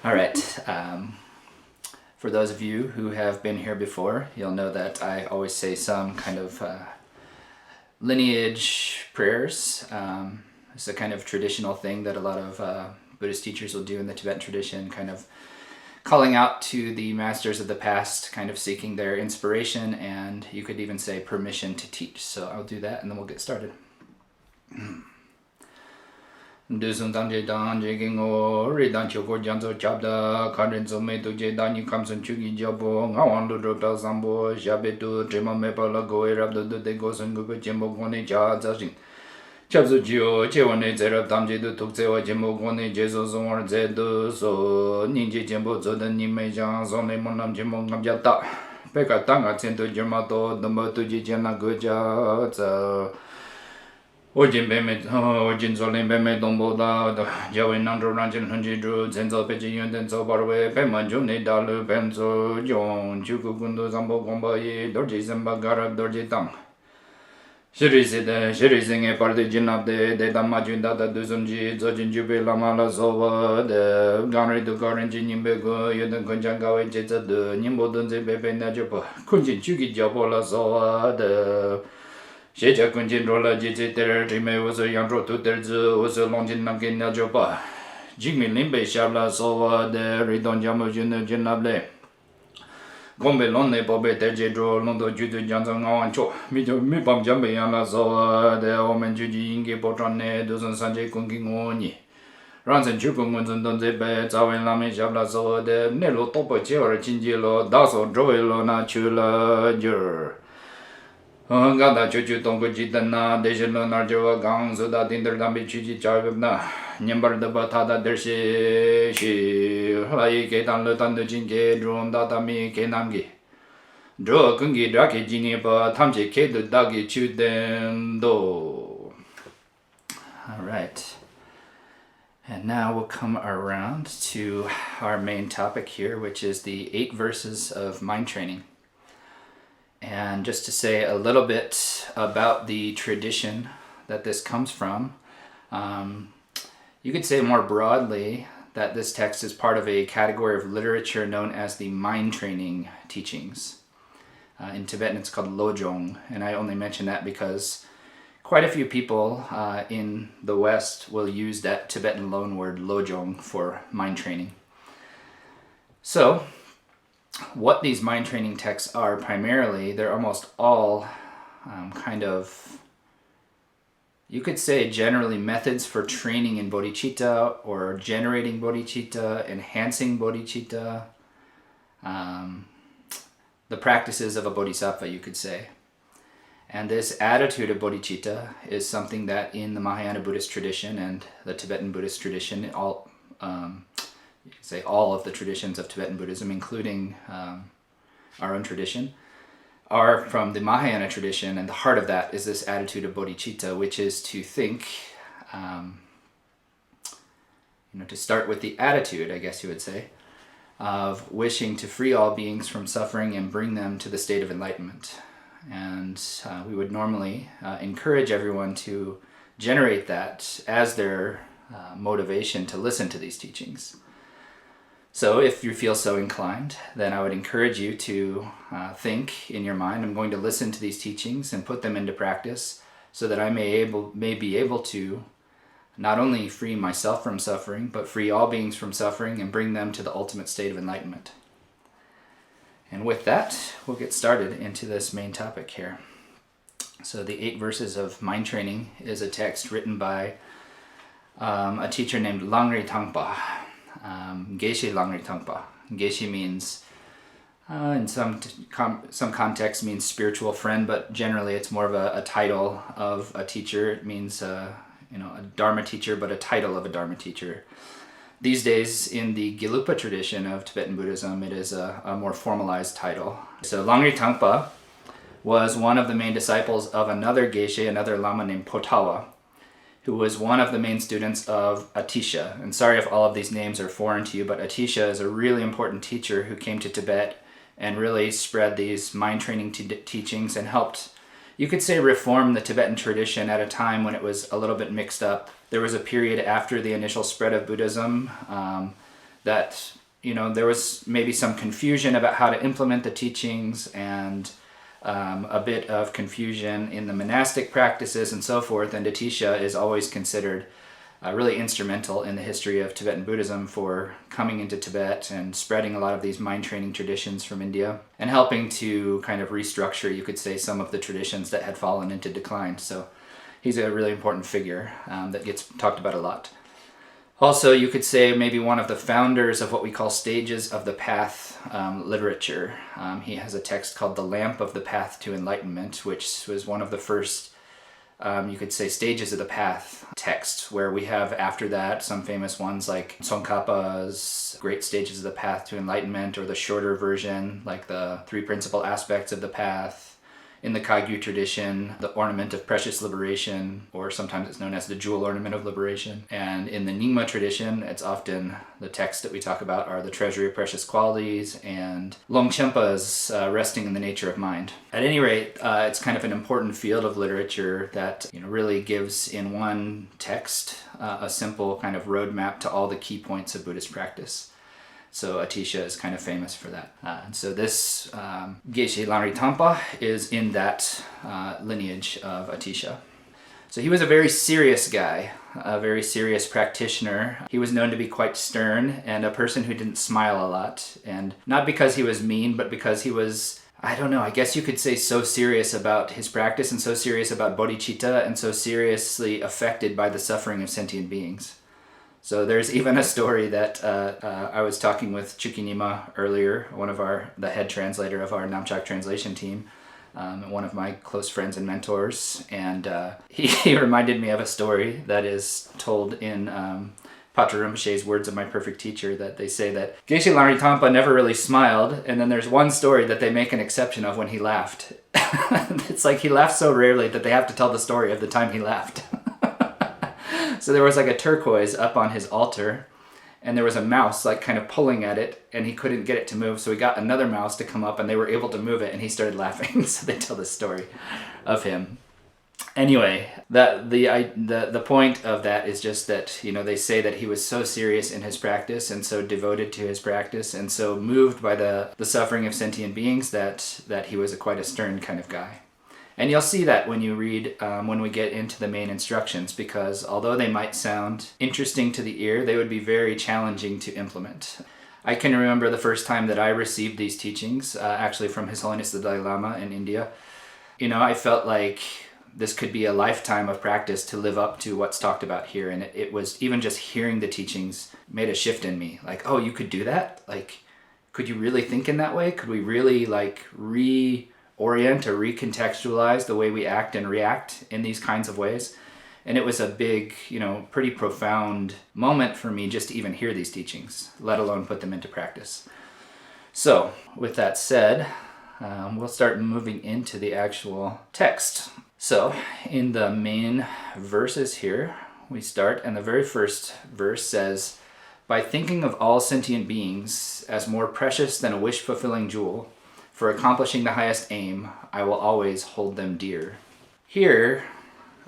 All right. For those of you who have been here before, you'll know that I always say some kind of lineage prayers. It's a kind of traditional thing that a lot of Buddhist teachers will do in the Tibetan tradition, kind of calling out to the masters of the past, kind of seeking their inspiration, and you could even say permission to teach. So I'll do that and then we'll get started. Dusung Tangje Dan Jigingo Ridan Choko Janzo Chabda Karenzo Meto Jedani Kamson Chugi Jabo Ngawandu Dropel Sambo Jabetu Trima Mepala Goe Rabdo de Gosun Gugu Jimbo Gone Jazing Chabzo Gio Chewane Zerab Tamje to Tuksewa Jimbo Gone Jeso Zor Zedo So Ninja Jimbo Zodan Nimejan Zone Monam Jimbo Gamjata Peka Tanga Cento Germato Dumbo Tuji Jana Guja Ojin Beme, Ojin Zolim Beme Domboda, Jawin Nandro Ranjan Hunjidru, Zenzo Peji Yundenzo Barwe, Pema Juni Dalu, Benzo, Jon, Chukundu Zambo Gombai, Dorji Zembagara, Dorji Tang. Shirizing a party gin of the Damajun Dada Duzunji, Zojin Jubi Lamala Zova, the Ganri to Garinjin Yimbego, Yuden Kunjangawa Jeta, the Nimbo Dunzi Bebe Najopa, Kunjin Chuki Jabola Zova, the Sheja Kunjin Rola Jiti Terime was a Yandro to Terzu, was a Longin Nankin Najopa. Jimmy Limbe Shabla Sova, the Ridon Jamujun Jinable. Gombe Lonne Bobe Terjedro, Londo Judu Janson Ancho, Mipam Jambe Yana Sova, the Omen Juji Inge Potrane, Duzan Sanjay Kungingoni. Ranson Chukungun Donze, Zawin Lame Shabla Sova, the Nelo Topo Chor Chinjilo, Daso Joelo Nachula Jur. Gada Chuchu Tongo Jitana, Dejelo Narjova Gang, Zuda Dinder Dambi Chuji Chavna, Nimber the Batada Dershi, Lai Ketan Lutan the Jinke, Drum Datami Kenamgi. Draw Kungi Draki Jinipa, Tamji K the Dagi Chuden Do. Alright. And now we'll come around to our main topic here, which is the 8 verses of mind training. And just to say a little bit about the tradition that this comes from, you could say more broadly that this text is part of a category of literature known as the mind training teachings. In Tibetan it's called Lojong, and I only mention that because quite a few people in the West will use that Tibetan loanword Lojong for mind training. So, what these mind training texts are primarily, they're almost all kind of, you could say generally methods for training in bodhicitta or generating bodhicitta, enhancing bodhicitta, the practices of a bodhisattva, you could say. And this attitude of bodhicitta is something that in the Mahayana Buddhist tradition and the Tibetan Buddhist tradition, you could say all of the traditions of Tibetan Buddhism, including our own tradition, are from the Mahayana tradition, and the heart of that is this attitude of bodhicitta, which is to think, to start with the attitude, I guess you would say, of wishing to free all beings from suffering and bring them to the state of enlightenment. And we would normally encourage everyone to generate that as their motivation to listen to these teachings. So if you feel so inclined, then I would encourage you to think in your mind, I'm going to listen to these teachings and put them into practice so that I may be able to not only free myself from suffering, but free all beings from suffering and bring them to the ultimate state of enlightenment. And with that, we'll get started into this main topic here. So the 8 verses of mind training is a text written by a teacher named Langri Tangpa. Geshe Langri Tangpa. Geshe means, in some context, means spiritual friend, but generally it's more of a title of a teacher. It means, a dharma teacher, but a title of a dharma teacher. These days, in the Gelugpa tradition of Tibetan Buddhism, it is a more formalized title. So Langri Tangpa was one of the main disciples of another Geshe, another Lama named Potawa, who was one of the main students of Atisha. And sorry if all of these names are foreign to you, but Atisha is a really important teacher who came to Tibet and really spread these mind training teachings and helped, you could say, reform the Tibetan tradition at a time when it was a little bit mixed up. There was a period after the initial spread of Buddhism that, there was maybe some confusion about how to implement the teachings, and a bit of confusion in the monastic practices and so forth. And Atisha is always considered really instrumental in the history of Tibetan Buddhism for coming into Tibet and spreading a lot of these mind training traditions from India, and helping to kind of restructure, you could say, some of the traditions that had fallen into decline. So he's a really important figure that gets talked about a lot. Also, you could say maybe one of the founders of what we call stages of the path literature. He has a text called The Lamp of the Path to Enlightenment, which was one of the first, you could say, stages of the path texts, where we have after that some famous ones like Tsongkhapa's Great Stages of the Path to Enlightenment, or the shorter version like the Three Principal Aspects of the Path. In the Kagyu tradition, the Ornament of Precious Liberation, or sometimes it's known as the Jewel Ornament of Liberation. And in the Nyingma tradition, it's often the texts that we talk about are the Treasury of Precious Qualities and Longchenpa's Resting in the Nature of Mind. At any rate, it's kind of an important field of literature that really gives in one text a simple kind of roadmap to all the key points of Buddhist practice. So Atisha is kind of famous for that. And so this Geshe Langri Tangpa is in that lineage of Atisha. So he was a very serious guy, a very serious practitioner. He was known to be quite stern and a person who didn't smile a lot. And not because he was mean, but because he was, I guess you could say, so serious about his practice and so serious about bodhicitta and so seriously affected by the suffering of sentient beings. So there's even a story that I was talking with Chukinima earlier, the head translator of our Namchak translation team, one of my close friends and mentors, and he reminded me of a story that is told in Patra Rinpoche's Words of My Perfect Teacher, that they say that Geshe Langri Tangpa never really smiled, and then there's one story that they make an exception of when he laughed. It's like he laughed so rarely that they have to tell the story of the time he laughed. So there was like a turquoise up on his altar, and there was a mouse like kind of pulling at it, and he couldn't get it to move, so he got another mouse to come up and they were able to move it, and he started laughing. So they tell this story of him. Anyway, the point of that is just that, they say that he was so serious in his practice and so devoted to his practice and so moved by the suffering of sentient beings that he was quite a stern kind of guy. And you'll see that when you read, when we get into the main instructions, because although they might sound interesting to the ear, they would be very challenging to implement. I can remember the first time that I received these teachings, actually from His Holiness the Dalai Lama in India. I felt like this could be a lifetime of practice to live up to what's talked about here. And it was even just hearing the teachings made a shift in me. Like, oh, you could do that? Like, could you really think in that way? Could we really orient or recontextualize the way we act and react in these kinds of ways? And it was a big, pretty profound moment for me just to even hear these teachings, let alone put them into practice. So, with that said, we'll start moving into the actual text. So, in the main verses here, we start, and the very first verse says, "By thinking of all sentient beings as more precious than a wish-fulfilling jewel, for accomplishing the highest aim, I will always hold them dear." Here,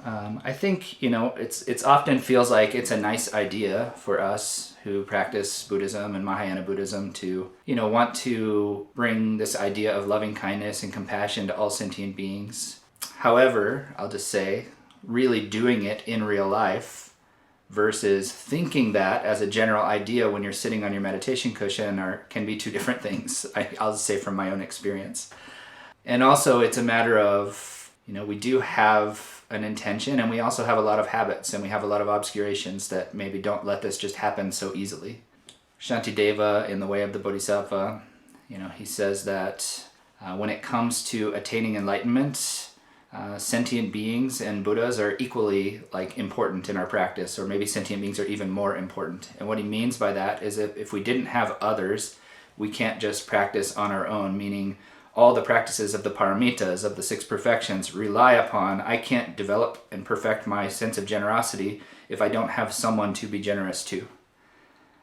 I think, it's often feels like it's a nice idea for us who practice Buddhism and Mahayana Buddhism to, want to bring this idea of loving kindness and compassion to all sentient beings. However, I'll just say, really doing it in real life versus thinking that as a general idea when you're sitting on your meditation cushion can be two different things, I'll say from my own experience. And also it's a matter of, we do have an intention, and we also have a lot of habits, and we have a lot of obscurations that maybe don't let this just happen so easily. Shantideva, in The Way of the Bodhisattva, he says that when it comes to attaining enlightenment, sentient beings and Buddhas are equally important in our practice, or maybe sentient beings are even more important. And what he means by that is if we didn't have others, we can't just practice on our own, meaning all the practices of the paramitas, of the six perfections, rely upon, I can't develop and perfect my sense of generosity if I don't have someone to be generous to.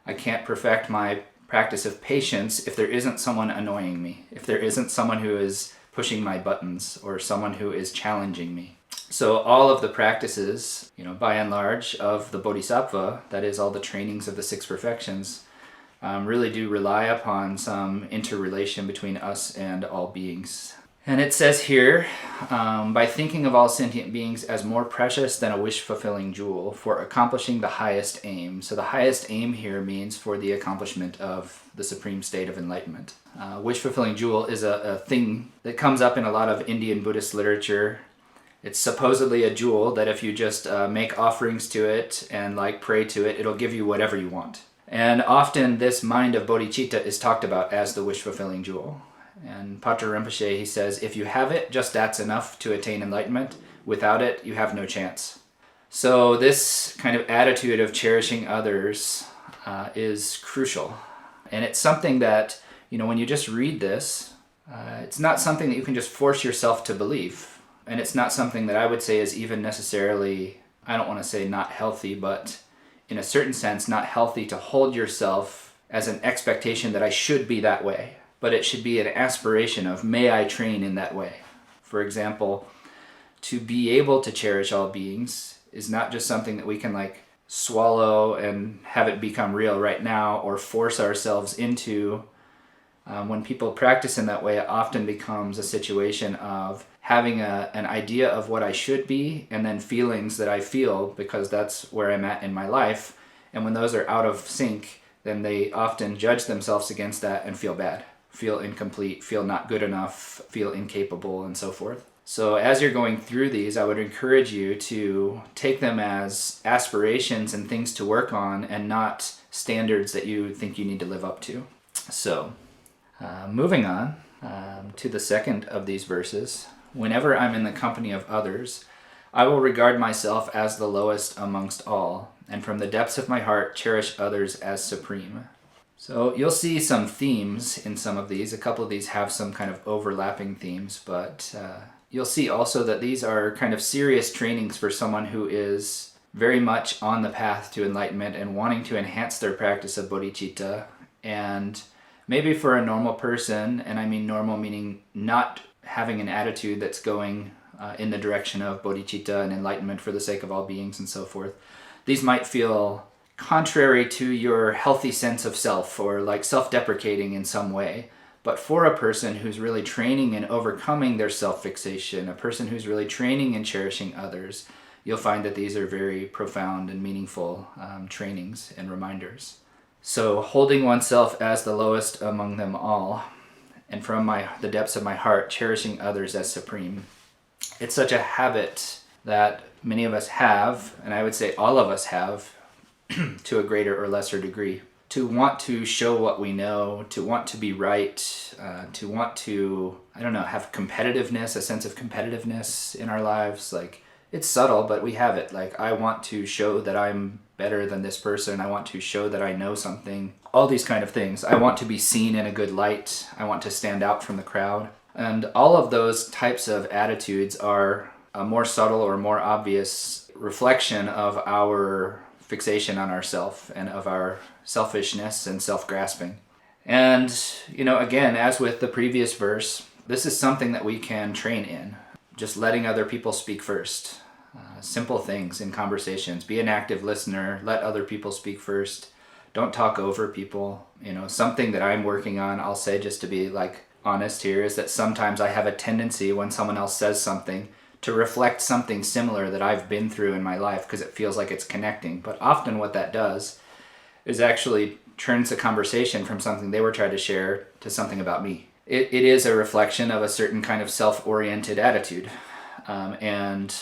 I can't perfect my practice of patience if there isn't someone annoying me, if there isn't someone who is pushing my buttons or someone who is challenging me. So all of the practices, by and large, of the Bodhisattva, that is all the trainings of the six perfections, really do rely upon some interrelation between us and all beings. And it says here, by thinking of all sentient beings as more precious than a wish-fulfilling jewel for accomplishing the highest aim. So the highest aim here means for the accomplishment of the supreme state of enlightenment. Wish-fulfilling jewel is a thing that comes up in a lot of Indian Buddhist literature. It's supposedly a jewel that if you just make offerings to it and pray to it, it'll give you whatever you want. And often this mind of bodhicitta is talked about as the wish-fulfilling jewel. And Patrul Rinpoche, he says, if you have it, just that's enough to attain enlightenment. Without it, you have no chance. So this kind of attitude of cherishing others is crucial. And it's something that, when you just read this, it's not something that you can just force yourself to believe. And it's not something that I would say is even necessarily, I don't want to say not healthy, but in a certain sense, not healthy to hold yourself as an expectation that I should be that way. But it should be an aspiration of, may I train in that way. For example, to be able to cherish all beings is not just something that we can swallow and have it become real right now or force ourselves into. When people practice in that way, it often becomes a situation of having an idea of what I should be and then feelings that I feel because that's where I'm at in my life. And when those are out of sync, then they often judge themselves against that and feel bad. Feel incomplete, feel not good enough, feel incapable, and so forth. So as you're going through these, I would encourage you to take them as aspirations and things to work on and not standards that you think you need to live up to. So, moving on to the second of these verses. Whenever I'm in the company of others, I will regard myself as the lowest amongst all, and from the depths of my heart cherish others as supreme. So you'll see some themes in some of these. A couple of these have some kind of overlapping themes, but you'll see also that these are kind of serious trainings for someone who is very much on the path to enlightenment and wanting to enhance their practice of bodhicitta. And maybe for a normal person, and I mean normal meaning not having an attitude that's going in the direction of bodhicitta and enlightenment for the sake of all beings and so forth, these might feel contrary to your healthy sense of self or self-deprecating in some way. But for a person who's really training in overcoming their self-fixation, a person who's really training in cherishing others, you'll find that these are very profound and meaningful trainings and reminders. So holding oneself as the lowest among them all, and from the depths of my heart, cherishing others as supreme. It's such a habit that many of us have, and I would say all of us have, to a greater or lesser degree, to want to show what we know, to want to be right, to want to, have competitiveness, a sense of competitiveness in our lives. It's subtle, but we have it. I want to show that I'm better than this person. I want to show that I know something. All these kind of things. I want to be seen in a good light. I want to stand out from the crowd. And all of those types of attitudes are a more subtle or more obvious reflection of our fixation on ourself and of our selfishness and self-grasping. And, again, as with the previous verse, this is something that we can train in. Just letting other people speak first. Simple things in conversations. Be an active listener. Let other people speak first. Don't talk over people. Something that I'm working on, I'll say just to be honest here, is that sometimes I have a tendency when someone else says something to reflect something similar that I've been through in my life because it feels like it's connecting. But often what that does is actually turns the conversation from something they were trying to share to something about me. It is a reflection of a certain kind of self-oriented attitude. And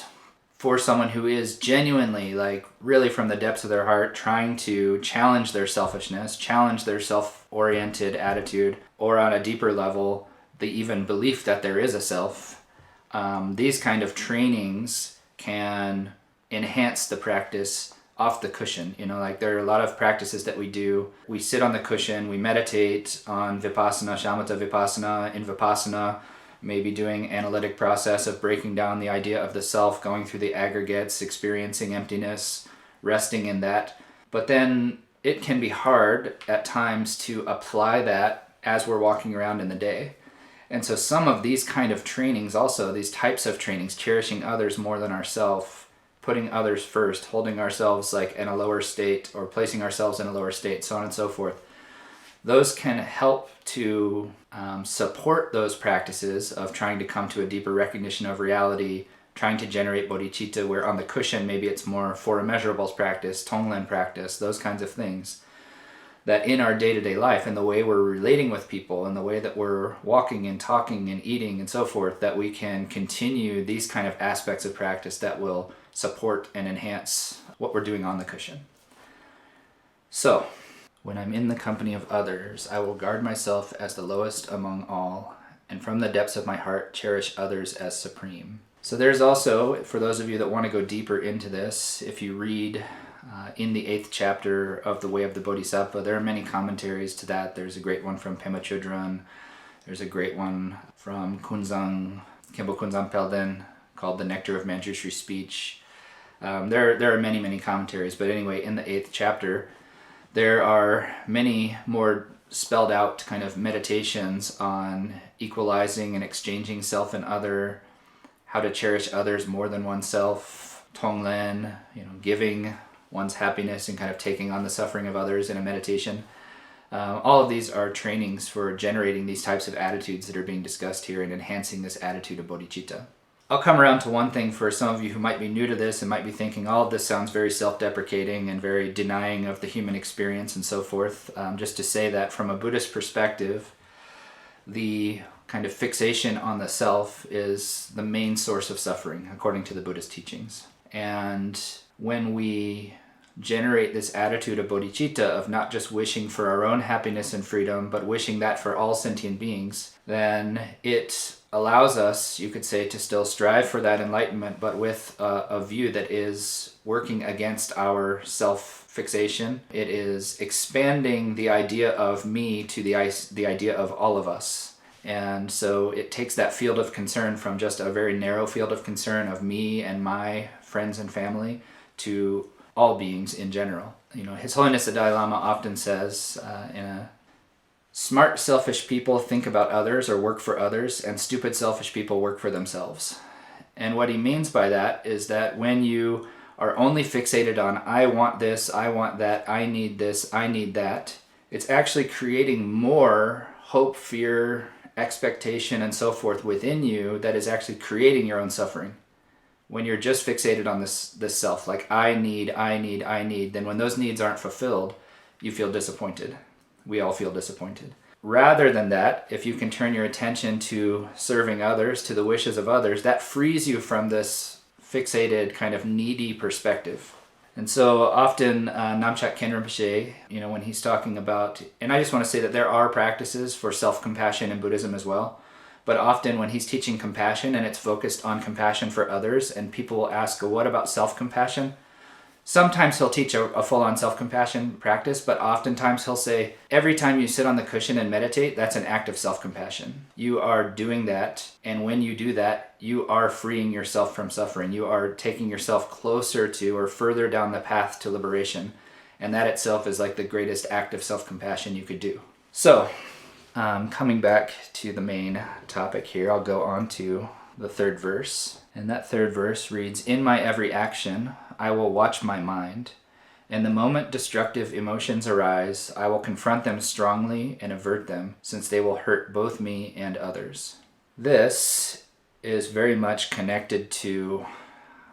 for someone who is genuinely, really from the depths of their heart, trying to challenge their selfishness, challenge their self-oriented attitude, or on a deeper level, the even belief that there is a self, these kind of trainings can enhance the practice off the cushion. There are a lot of practices that we do. We sit on the cushion, we meditate on vipassana, shamatha vipassana, in vipassana, maybe doing analytic process of breaking down the idea of the self, going through the aggregates, experiencing emptiness, resting in that. But then it can be hard at times to apply that as we're walking around in the day. And so some of these kind of trainings also, these types of trainings, cherishing others more than ourselves, putting others first, holding ourselves in a lower state or placing ourselves in a lower state, so on and so forth. those can help to support those practices of trying to come to a deeper recognition of reality, trying to generate bodhicitta, where on the cushion maybe it's more four immeasurables practice, tonglen practice, those kinds of things. That in our day-to-day life, in the way we're relating with people, in the way that we're walking and talking and eating and so forth, that we can continue these kind of aspects of practice that will support and enhance what we're doing on the cushion. So, when I'm in the company of others, I will guard myself as the lowest among all, and from the depths of my heart cherish others as supreme. So there's also, for those of you that want to go deeper into this, if you read in the 8th chapter of The Way of the Bodhisattva, there are many commentaries to that. There's a great one from Pema Chodron. There's a great one from Khenpo Kunzang Pelden called The Nectar of Manjushri Speech. There are many, many commentaries, but anyway, in the 8th chapter, there are many more spelled out kind of meditations on equalizing and exchanging self and other, how to cherish others more than oneself, tonglen, giving one's happiness and kind of taking on the suffering of others in a meditation. All of these are trainings for generating these types of attitudes that are being discussed here and enhancing this attitude of bodhicitta. I'll come around to one thing for some of you who might be new to this and might be thinking, all of this sounds very self-deprecating and very denying of the human experience and so forth. Just to say that from a Buddhist perspective, the kind of fixation on the self is the main source of suffering, according to the Buddhist teachings. And when we generate this attitude of bodhicitta, of not just wishing for our own happiness and freedom, but wishing that for all sentient beings, then it allows us, you could say, to still strive for that enlightenment, but with a view that is working against our self-fixation. It is expanding the idea of me to the idea of all of us. And so it takes that field of concern from just a very narrow field of concern of me and my friends and family to all beings in general. His Holiness the Dalai Lama often says, smart selfish people think about others or work for others, and stupid selfish people work for themselves. And what he means by that is that when you are only fixated on, I want this, I want that, I need this, I need that, it's actually creating more hope, fear, expectation, and so forth within you that is actually creating your own suffering. When you're just fixated on this self, like I need, then when those needs aren't fulfilled, you feel disappointed. We all feel disappointed. Rather than that, if you can turn your attention to serving others, to the wishes of others, that frees you from this fixated kind of needy perspective. And so often Namchak Khen Rinpoche, when he's talking about, and I just want to say that there are practices for self-compassion in Buddhism as well, but often when he's teaching compassion and it's focused on compassion for others, and people will ask, what about self-compassion? Sometimes he'll teach a full-on self-compassion practice, but oftentimes he'll say, every time you sit on the cushion and meditate, that's an act of self-compassion. You are doing that, and when you do that, you are freeing yourself from suffering. You are taking yourself closer to or further down the path to liberation, and that itself is like the greatest act of self-compassion you could do. So, coming back to the main topic here, I'll go on to the 3rd verse. And that 3rd verse reads, in my every action, I will watch my mind, and the moment destructive emotions arise, I will confront them strongly and avert them, since they will hurt both me and others. This is very much connected to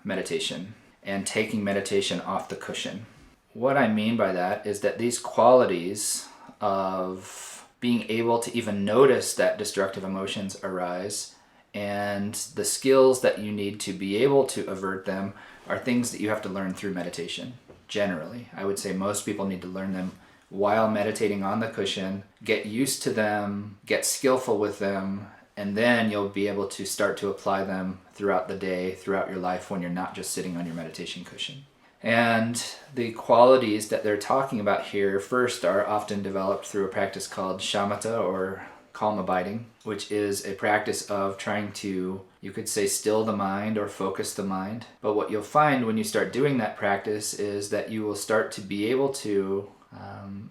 meditation and taking meditation off the cushion. What I mean by that is that these qualities of being able to even notice that destructive emotions arise and the skills that you need to be able to avert them are things that you have to learn through meditation. Generally, I would say most people need to learn them while meditating on the cushion, get used to them, get skillful with them, and then you'll be able to start to apply them throughout the day, throughout your life, when you're not just sitting on your meditation cushion. And the qualities that they're talking about here first are often developed through a practice called shamatha, or calm abiding, which is a practice of trying to, you could say, still the mind or focus the mind. But what you'll find when you start doing that practice is that you will start to be able to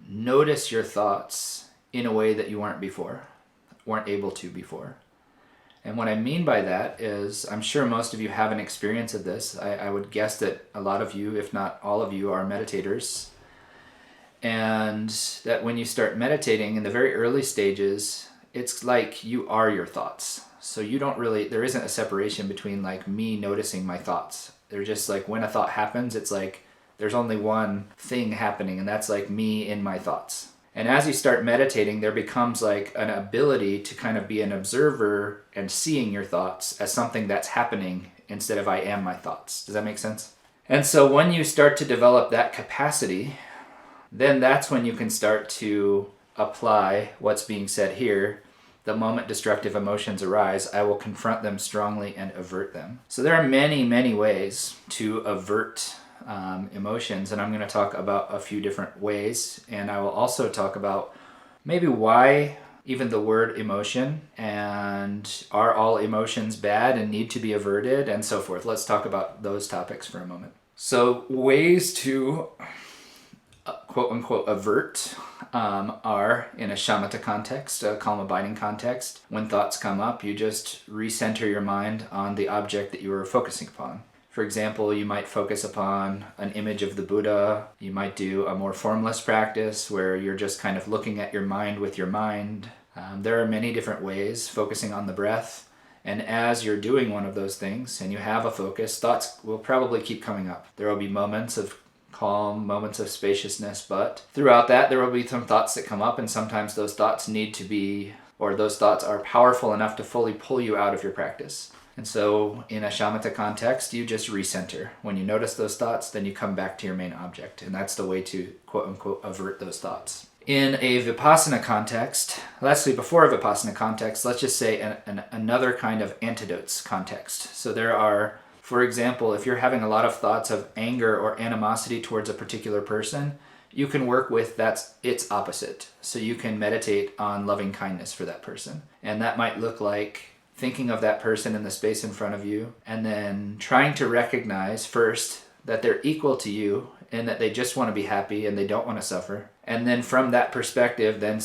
notice your thoughts in a way that you weren't able to before. And what I mean by that is, I'm sure most of you have an experience of this. I would guess that a lot of you, if not all of you, are meditators. And that when you start meditating in the very early stages, it's like you are your thoughts. So you don't really, there isn't a separation between like me noticing my thoughts. They're just like when a thought happens, it's like there's only one thing happening, and that's like me in my thoughts. And as you start meditating, there becomes like an ability to kind of be an observer and seeing your thoughts as something that's happening instead of I am my thoughts. Does that make sense? And so when you start to develop that capacity, then that's when you can start to apply what's being said here. The moment destructive emotions arise, I will confront them strongly and avert them. So there are many, many ways to avert emotions, and I'm going to talk about a few different ways, and I will also talk about maybe why even the word emotion, and are all emotions bad and need to be averted, and so forth. Let's talk about those topics for a moment. So ways to quote-unquote avert are in a shamatha context, a calm abiding context. When thoughts come up, you just recenter your mind on the object that you were focusing upon. For example, you might focus upon an image of the Buddha. You might do a more formless practice where you're just kind of looking at your mind with your mind. There are many different ways, focusing on the breath. And as you're doing one of those things and you have a focus, thoughts will probably keep coming up. There will be moments of calm, moments of spaciousness, but throughout that there will be some thoughts that come up, and sometimes those thoughts need to be, or those thoughts are powerful enough to fully pull you out of your practice. And so in a shamatha context, you just recenter. When you notice those thoughts, then you come back to your main object, and that's the way to quote-unquote avert those thoughts. In a vipassana context, lastly, before a vipassana context, let's just say another kind of antidotes context. So there are, for example, if you're having a lot of thoughts of anger or animosity towards a particular person, you can work with that's its opposite. So you can meditate on loving kindness for that person. And that might look like thinking of that person in the space in front of you, and then trying to recognize first that they're equal to you and that they just want to be happy and they don't want to suffer. And then from that perspective, then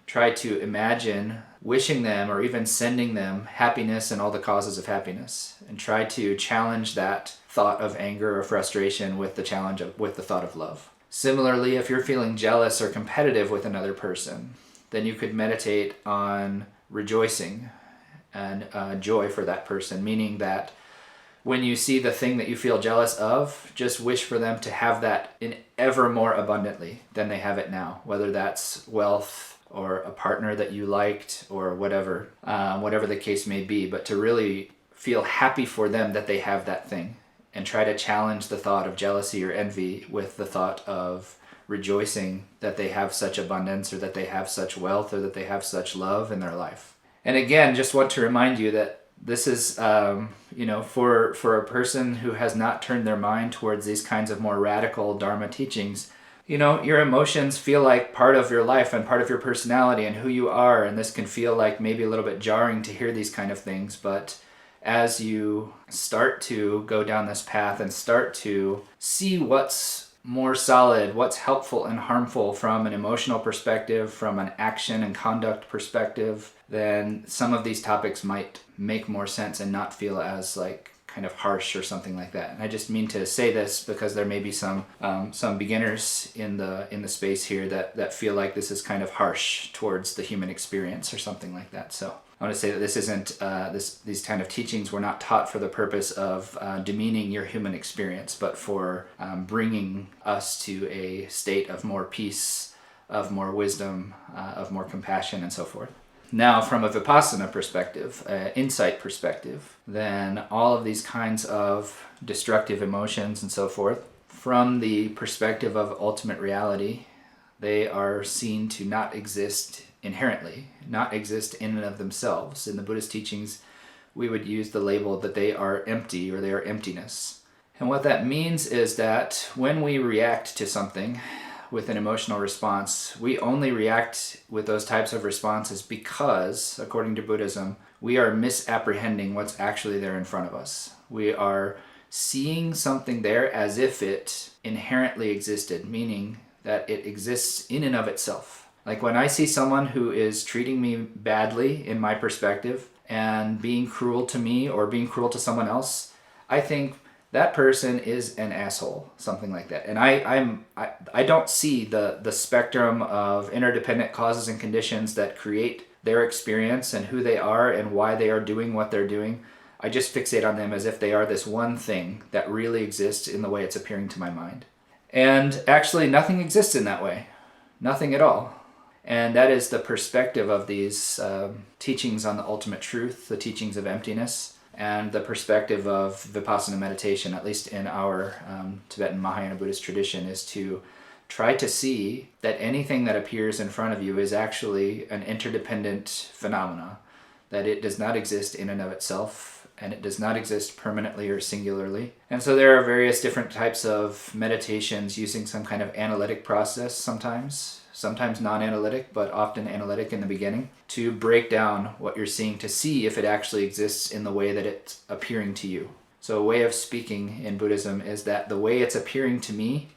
try to imagine wishing them or even sending them happiness and all the causes of happiness, and try to challenge that thought of anger or frustration with the thought of love. Similarly, if you're feeling jealous or competitive with another person, then you could meditate on rejoicing and joy for that person, meaning that when you see the thing that you feel jealous of, just wish for them to have that in ever more abundantly than they have it now, whether that's wealth or a partner that you liked or whatever the case may be, but to really feel happy for them that they have that thing, and try to challenge the thought of jealousy or envy with the thought of rejoicing that they have such abundance, or that they have such wealth, or that they have such love in their life. And again, just want to remind you that this is, for a person who has not turned their mind towards these kinds of more radical Dharma teachings, your emotions feel like part of your life and part of your personality and who you are, and this can feel like maybe a little bit jarring to hear these kind of things, but as you start to go down this path and start to see what's more solid, what's helpful and harmful from an emotional perspective, from an action and conduct perspective, then some of these topics might make more sense and not feel as like kind of harsh or something like that. And I just mean to say this because there may be some beginners in the space here that feel like this is kind of harsh towards the human experience or something like that. So I want to say that this isn't these kind of teachings were not taught for the purpose of demeaning your human experience, but for bringing us to a state of more peace, of more wisdom, of more compassion, and so forth. Now, from a vipassana perspective, insight perspective, then all of these kinds of destructive emotions and so forth, from the perspective of ultimate reality, they are seen to not exist inherently, not exist in and of themselves. In the Buddhist teachings, we would use the label that they are empty, or they are emptiness. And what that means is that when we react to something with an emotional response, we only react with those types of responses because, according to Buddhism, we are misapprehending what's actually there in front of us. We are seeing something there as if it inherently existed, meaning that it exists in and of itself. Like when I see someone who is treating me badly in my perspective and being cruel to me or being cruel to someone else, I think that person is an asshole, something like that. And I don't see the spectrum of interdependent causes and conditions that create their experience and who they are and why they are doing what they're doing. I just fixate on them as if they are this one thing that really exists in the way it's appearing to my mind. And actually nothing exists in that way. Nothing at all. And that is the perspective of these teachings on the ultimate truth, the teachings of emptiness, and the perspective of Vipassana meditation, at least in our Tibetan Mahayana Buddhist tradition, is to try to see that anything that appears in front of you is actually an interdependent phenomena, that it does not exist in and of itself, and it does not exist permanently or singularly. And so there are various different types of meditations using some kind of analytic process sometimes non-analytic, but often analytic in the beginning, to break down what you're seeing to see if it actually exists in the way that it's appearing to you. So a way of speaking in Buddhism is that the way it's appearing to me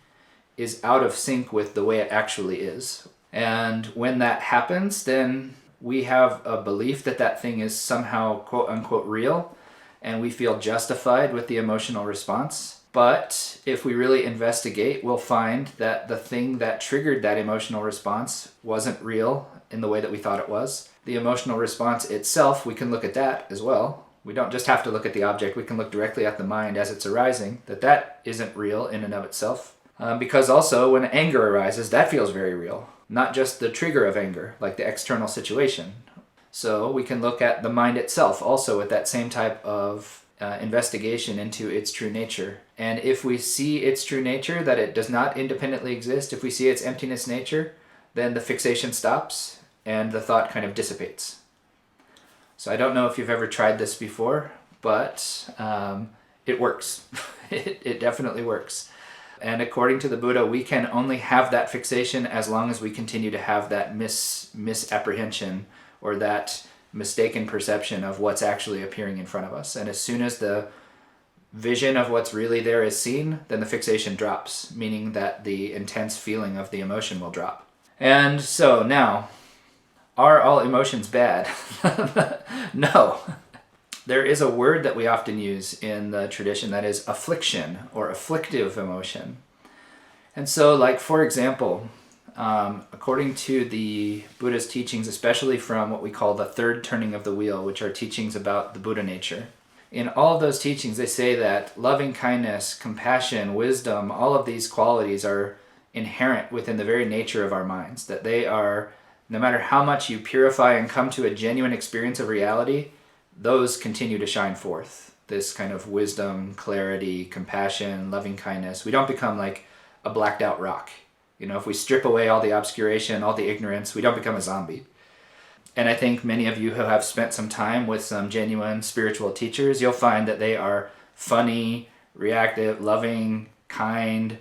is out of sync with the way it actually is. And when that happens, then we have a belief that that thing is somehow quote-unquote real, and we feel justified with the emotional response. But if we really investigate, we'll find that the thing that triggered that emotional response wasn't real in the way that we thought it was. The emotional response itself, we can look at that as well. We don't just have to look at the object, we can look directly at the mind as it's arising, that isn't real in and of itself. Because also when anger arises, that feels very real. Not just the trigger of anger, like the external situation. So we can look at the mind itself also with that same type of investigation into its true nature. And if we see its true nature, that it does not independently exist, if we see its emptiness nature, then the fixation stops and the thought kind of dissipates. So I don't know if you've ever tried this before, but it works. It definitely works. And according to the Buddha, we can only have that fixation as long as we continue to have that misapprehension or that mistaken perception of what's actually appearing in front of us. And as soon as the vision of what's really there is seen, then the fixation drops, meaning that the intense feeling of the emotion will drop. And so now, are all emotions bad? No. There is a word that we often use in the tradition that is affliction or afflictive emotion. And so, like, for example, according to the Buddha's teachings, especially from what we call the third turning of the wheel, which are teachings about the Buddha nature, in all of those teachings they say that loving kindness, compassion, wisdom, all of these qualities are inherent within the very nature of our minds, that they are, no matter how much you purify and come to a genuine experience of reality, those continue to shine forth. This kind of wisdom, clarity, compassion, loving kindness. We don't become like a blacked out rock. You know, if we strip away all the obscuration, all the ignorance, we don't become a zombie. And I think many of you who have spent some time with some genuine spiritual teachers, you'll find that they are funny, reactive, loving, kind,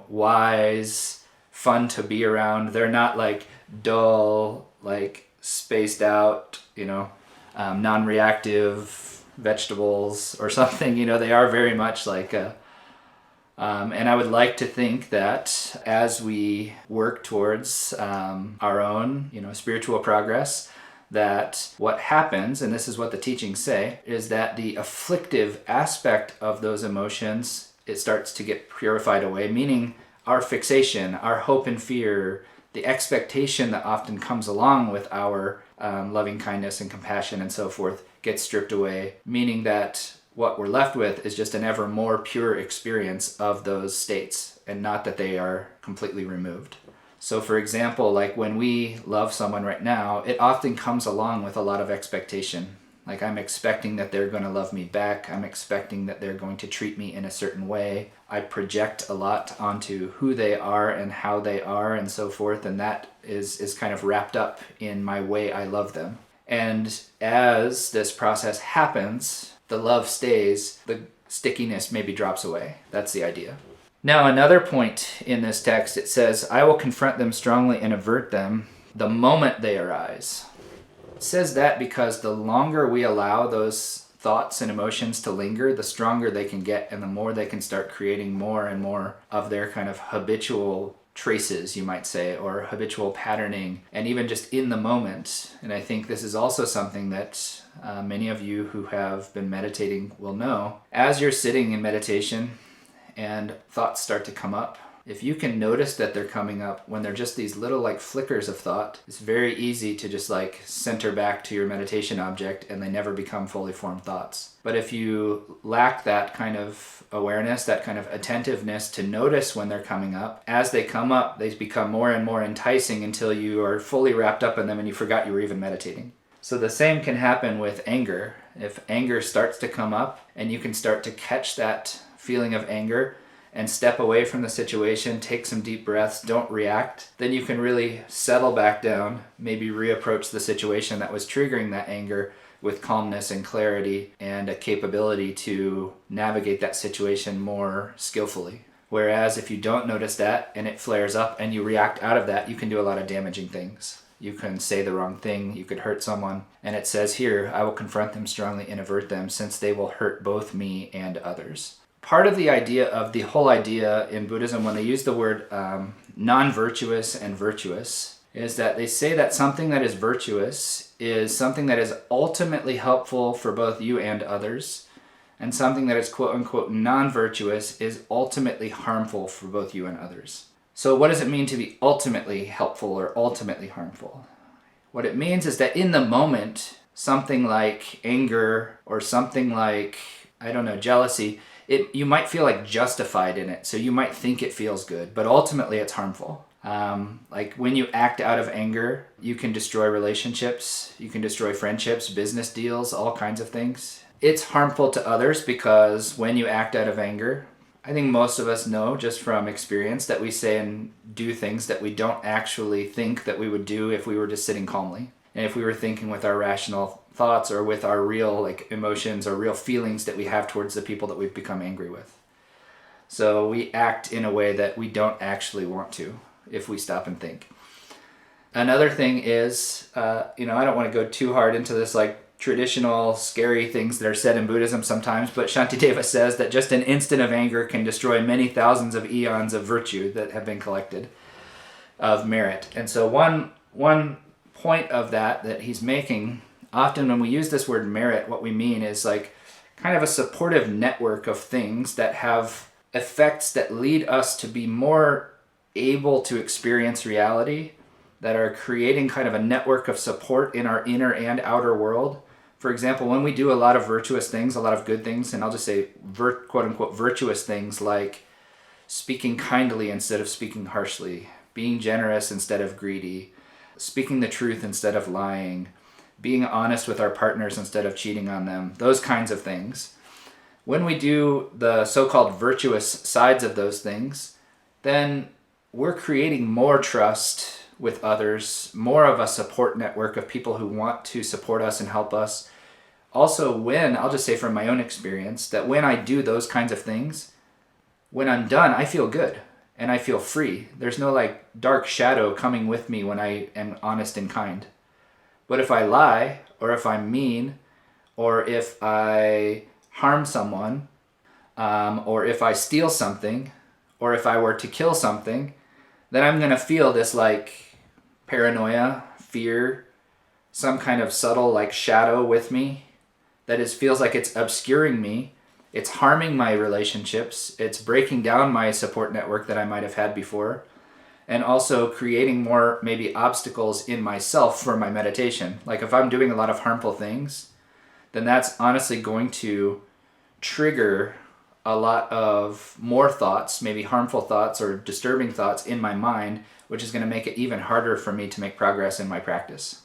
wise, fun to be around. They're not like dull, like spaced out, non-reactive vegetables or something. They are very much like and I would like to think that as we work towards our own, spiritual progress, that what happens, and this is what the teachings say, is that the afflictive aspect of those emotions, it starts to get purified away, meaning our fixation, our hope and fear, the expectation that often comes along with our loving kindness and compassion and so forth gets stripped away, meaning that what we're left with is just an ever more pure experience of those states, and not that they are completely removed. So for example, like when we love someone right now, it often comes along with a lot of expectation. Like I'm expecting that they're going to love me back. I'm expecting that they're going to treat me in a certain way. I project a lot onto who they are and how they are and so forth, and that is kind of wrapped up in my way I love them. And as this process happens, the love stays, the stickiness maybe drops away. That's the idea. Now, another point in this text, it says, I will confront them strongly and avert them the moment they arise. It says that because the longer we allow those thoughts and emotions to linger, the stronger they can get, and the more they can start creating more and more of their kind of habitual traces, you might say, or habitual patterning, and even just in the moment. And I think this is also something that many of you who have been meditating will know. As you're sitting in meditation and thoughts start to come up, if you can notice that they're coming up when they're just these little like flickers of thought, it's very easy to just like center back to your meditation object and they never become fully formed thoughts. But if you lack that kind of awareness, that kind of attentiveness to notice when they're coming up, as they come up, they become more and more enticing until you are fully wrapped up in them and you forgot you were even meditating. So the same can happen with anger. If anger starts to come up and you can start to catch that feeling of anger and step away from the situation, take some deep breaths, don't react, then you can really settle back down, maybe reapproach the situation that was triggering that anger with calmness and clarity and a capability to navigate that situation more skillfully. Whereas if you don't notice that and it flares up and you react out of that, you can do a lot of damaging things. You can say the wrong thing, you could hurt someone. And it says here, I will confront them strongly and avert them, since they will hurt both me and others. Part of the idea of the whole idea in Buddhism, when they use the word non-virtuous and virtuous, is that they say that something that is virtuous is something that is ultimately helpful for both you and others, and something that is quote-unquote non-virtuous is ultimately harmful for both you and others. So what does it mean to be ultimately helpful or ultimately harmful? What it means is that in the moment, something like anger or something like, jealousy, you might feel like justified in it, so you might think it feels good, but ultimately it's harmful. Like when you act out of anger, you can destroy relationships, you can destroy friendships, business deals, all kinds of things. It's harmful to others because when you act out of anger, I think most of us know just from experience that we say and do things that we don't actually think that we would do if we were just sitting calmly. And if we were thinking with our rational thoughts or with our real like emotions or real feelings that we have towards the people that we've become angry with. So we act in a way that we don't actually want to if we stop and think. Another thing is, I don't want to go too hard into this like traditional scary things that are said in Buddhism sometimes, but Shantideva says that just an instant of anger can destroy many thousands of eons of virtue that have been collected, of merit. And so one point of that he's making, often when we use this word merit, what we mean is like kind of a supportive network of things that have effects that lead us to be more able to experience reality, that are creating kind of a network of support in our inner and outer world. For example, when we do a lot of virtuous things, a lot of good things, and I'll just say quote unquote virtuous things like speaking kindly instead of speaking harshly, being generous instead of greedy, speaking the truth instead of lying, being honest with our partners instead of cheating on them, those kinds of things. When we do the so-called virtuous sides of those things, then we're creating more trust with others, more of a support network of people who want to support us and help us. Also, I'll just say from my own experience, that when I do those kinds of things, when I'm done, I feel good and I feel free. There's no like dark shadow coming with me when I am honest and kind. But if I lie, or if I'm mean, or if I harm someone, or if I steal something, or if I were to kill something, then I'm going to feel this like paranoia, fear, some kind of subtle like shadow with me that feels like it's obscuring me. It's harming my relationships. It's breaking down my support network that I might have had before, and also creating more maybe obstacles in myself for my meditation. Like if I'm doing a lot of harmful things, then that's honestly going to trigger a lot of more thoughts, maybe harmful thoughts or disturbing thoughts in my mind, which is going to make it even harder for me to make progress in my practice.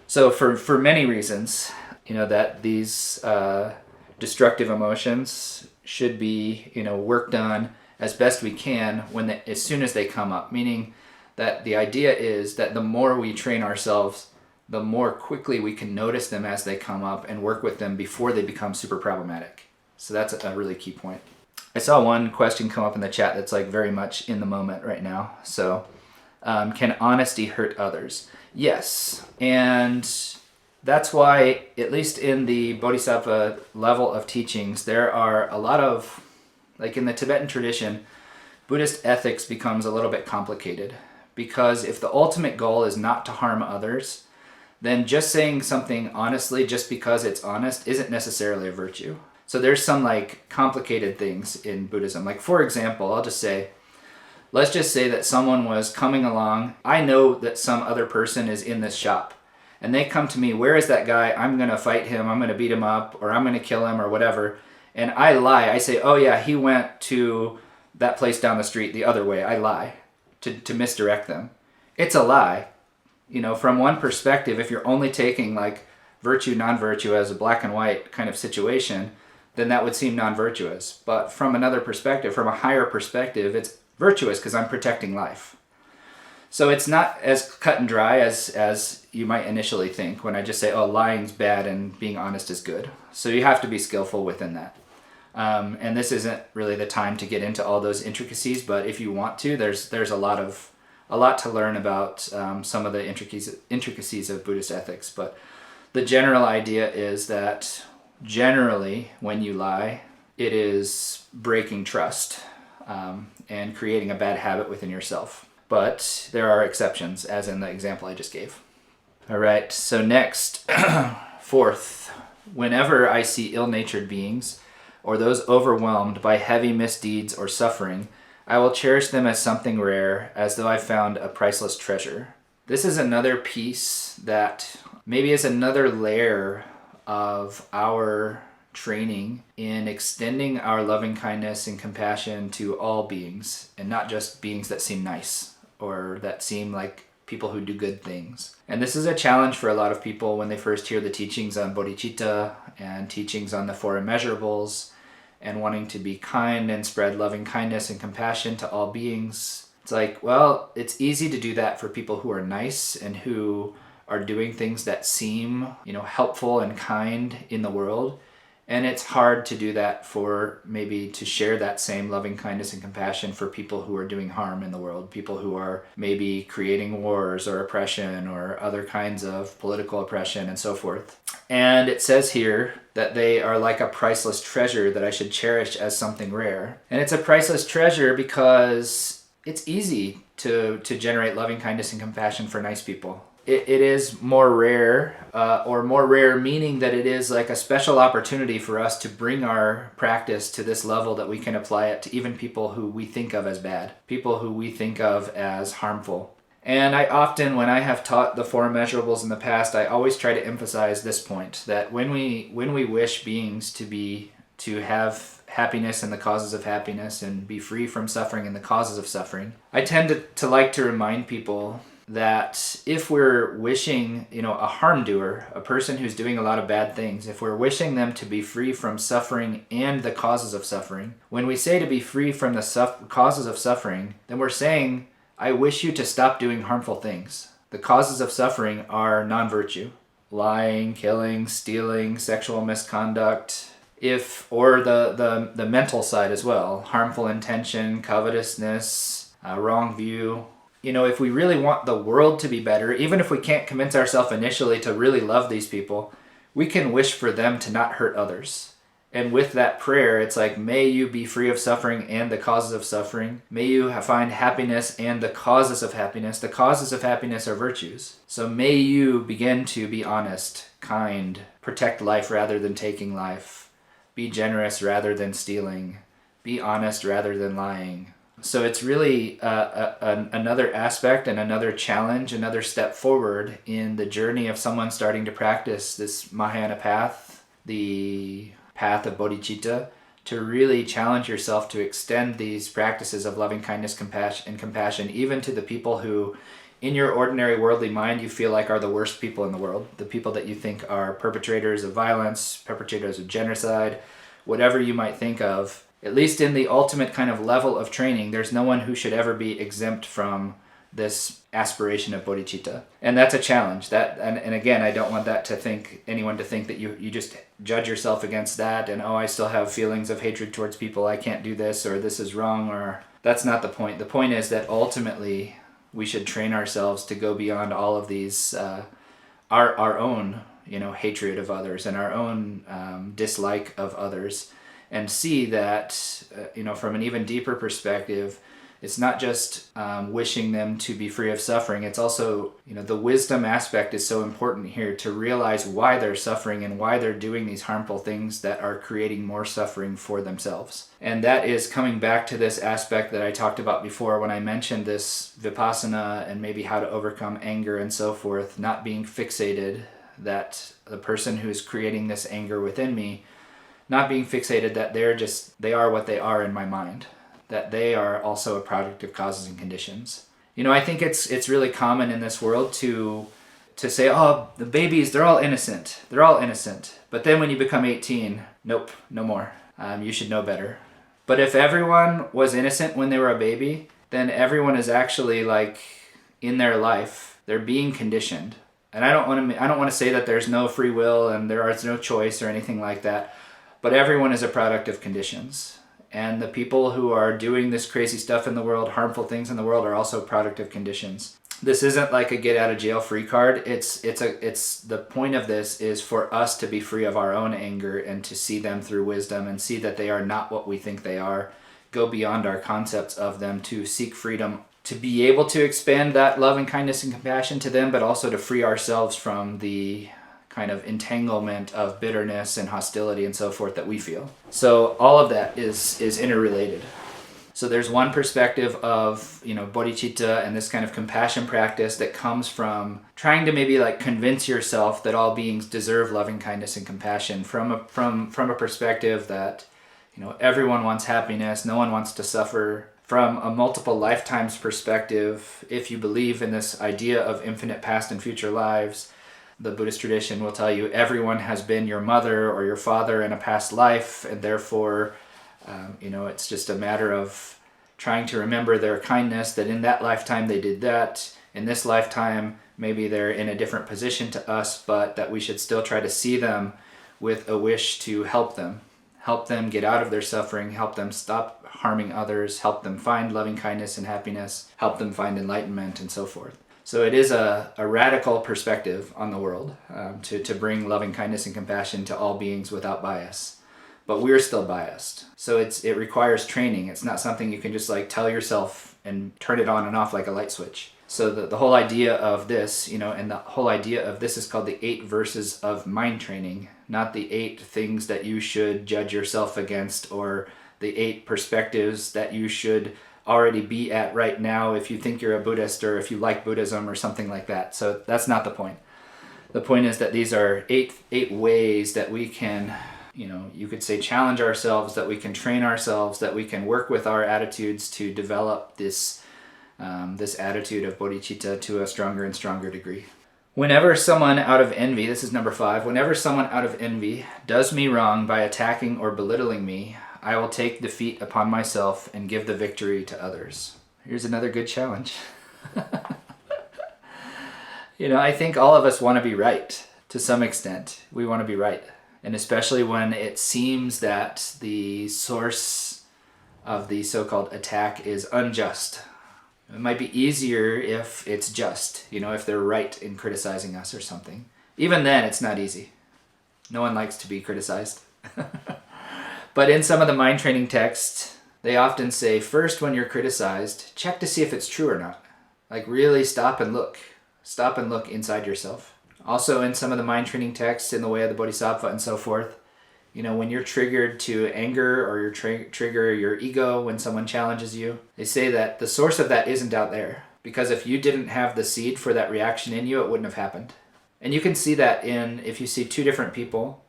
So for many reasons, that these destructive emotions should be, worked on as best we can as soon as they come up. Meaning that the idea is that the more we train ourselves, the more quickly we can notice them as they come up and work with them before they become super problematic. So that's a really key point. I saw one question come up in the chat that's like very much in the moment right now. So, can honesty hurt others? Yes. And that's why, at least in the Bodhisattva level of teachings, there are a lot of, like in the Tibetan tradition, Buddhist ethics becomes a little bit complicated, because if the ultimate goal is not to harm others, then just saying something honestly just because it's honest isn't necessarily a virtue. So there's some like complicated things in Buddhism. Like, for example, let's just say that someone was coming along. I know that some other person is in this shop, and they come to me, where is that guy? I'm going to fight him, I'm going to beat him up, or I'm going to kill him, or whatever. And I lie. I say, oh yeah, he went to that place down the street the other way. I lie to misdirect them. It's a lie. You know, from one perspective, if you're only taking like virtue, non-virtue as a black and white kind of situation, then that would seem non-virtuous. But from another perspective, from a higher perspective, it's virtuous because I'm protecting life. So it's not as cut and dry as you might initially think when I just say, oh, lying's bad and being honest is good. So you have to be skillful within that. And this isn't really the time to get into all those intricacies, but if you want to, there's a lot to learn about some of the intricacies of Buddhist ethics. But the general idea is that generally when you lie, it is breaking trust and creating a bad habit within yourself. But there are exceptions, as in the example I just gave. All right, so next, fourth, whenever I see ill-natured beings or those overwhelmed by heavy misdeeds or suffering, I will cherish them as something rare, as though I found a priceless treasure. This is another piece that maybe is another layer of our training in extending our loving kindness and compassion to all beings, and not just beings that seem nice or that seem like people who do good things. And this is a challenge for a lot of people when they first hear the teachings on bodhicitta and teachings on the four immeasurables and wanting to be kind and spread loving kindness and compassion to all beings. It's like, well, it's easy to do that for people who are nice and who are doing things that seem, helpful and kind in the world. And it's hard to do that to share that same loving kindness and compassion for people who are doing harm in the world, people who are maybe creating wars or oppression or other kinds of political oppression and so forth. And it says here that they are like a priceless treasure that I should cherish as something rare. And it's a priceless treasure because it's easy to generate loving kindness and compassion for nice people. It is more rare, meaning that it is like a special opportunity for us to bring our practice to this level that we can apply it to even people who we think of as bad, people who we think of as harmful. And I often, when I have taught the four immeasurables in the past, I always try to emphasize this point, that when we wish beings to have happiness and the causes of happiness and be free from suffering and the causes of suffering, I tend to like to remind people that if we're wishing, a harm doer, a person who's doing a lot of bad things, if we're wishing them to be free from suffering and the causes of suffering, when we say to be free from the causes of suffering, then we're saying, I wish you to stop doing harmful things. The causes of suffering are non-virtue. Lying, killing, stealing, sexual misconduct, or the mental side as well, harmful intention, covetousness, wrong view. If we really want the world to be better, even if we can't convince ourselves initially to really love these people, we can wish for them to not hurt others. And with that prayer, it's like, may you be free of suffering and the causes of suffering. May you find happiness and the causes of happiness. The causes of happiness are virtues. So may you begin to be honest, kind, protect life rather than taking life, be generous rather than stealing, be honest rather than lying. So it's really another aspect and another challenge, another step forward in the journey of someone starting to practice this Mahayana path, the path of bodhicitta, to really challenge yourself to extend these practices of loving kindness and compassion even to the people who, in your ordinary worldly mind, you feel like are the worst people in the world, the people that you think are perpetrators of violence, perpetrators of genocide, whatever you might think of. At least in the ultimate kind of level of training, there's no one who should ever be exempt from this aspiration of bodhicitta. And that's a challenge. And again, I don't want anyone to think that you just judge yourself against that and, I still have feelings of hatred towards people, I can't do this, or this is wrong, or that's not the point. The point is that ultimately we should train ourselves to go beyond all of these, our own, hatred of others and our own dislike of others, and see that, from an even deeper perspective, It's not just wishing them to be free of suffering. It's also, the wisdom aspect is so important here to realize why they're suffering and why they're doing these harmful things that are creating more suffering for themselves. And that is coming back to this aspect that I talked about before when I mentioned this vipassana and maybe how to overcome anger and so forth, not being fixated, that the person who's creating this anger within me, not being fixated that they are what they are in my mind, that they are also a product of causes and conditions. I think it's really common in this world to say, oh, the babies, they're all innocent. They're all innocent. But then when you become 18, nope, no more. You should know better. But if everyone was innocent when they were a baby, then everyone is actually like in their life, they're being conditioned. And I don't want to say that there's no free will and there is no choice or anything like that. But everyone is a product of conditions. And the people who are doing this crazy stuff in the world, harmful things in the world, are also a product of conditions. This isn't like a get out of jail free card. It's the point of this is for us to be free of our own anger and to see them through wisdom and see that they are not what we think they are. Go beyond our concepts of them, to seek freedom, to be able to expand that love and kindness and compassion to them, but also to free ourselves from the kind of entanglement of bitterness and hostility and so forth that we feel. So all of that is interrelated. So there's one perspective of, bodhicitta and this kind of compassion practice that comes from trying to maybe like convince yourself that all beings deserve loving kindness and compassion from a perspective that, everyone wants happiness, no one wants to suffer. From a multiple lifetimes perspective, if you believe in this idea of infinite past and future lives, the Buddhist tradition will tell you everyone has been your mother or your father in a past life, and therefore, it's just a matter of trying to remember their kindness, that in that lifetime they did that. In this lifetime, maybe they're in a different position to us, but that we should still try to see them with a wish to help them get out of their suffering, help them stop harming others, help them find loving kindness and happiness, help them find enlightenment, and so forth. So it is a radical perspective on the world, to bring loving kindness and compassion to all beings without bias. But we're still biased. So it requires training. It's not something you can just like tell yourself and turn it on and off like a light switch. So the whole idea of this, and the whole idea of this is called the 8 verses of mind training, not the 8 things that you should judge yourself against, or the 8 perspectives that you should already be at right now if you think you're a Buddhist or if you like Buddhism or something like that. So that's not the point. The point is that these are eight ways that we can, you could say challenge ourselves, that we can train ourselves, that we can work with our attitudes to develop this attitude of bodhicitta to a stronger and stronger degree. Whenever someone out of envy, this is number 5, whenever someone out of envy does me wrong by attacking or belittling me, I will take defeat upon myself and give the victory to others. Here's another good challenge. I think all of us want to be right to some extent. We want to be right. And especially when it seems that the source of the so-called attack is unjust. It might be easier if it's just, if they're right in criticizing us or something. Even then, it's not easy. No one likes to be criticized. But in some of the mind training texts, they often say, first when you're criticized, check to see if it's true or not. Like really stop and look. Stop and look inside yourself. Also in some of the mind training texts, in the way of the Bodhisattva and so forth, when you're triggered to anger or you trigger your ego when someone challenges you, they say that the source of that isn't out there. Because if you didn't have the seed for that reaction in you, it wouldn't have happened. And you can see that if you see 2 different people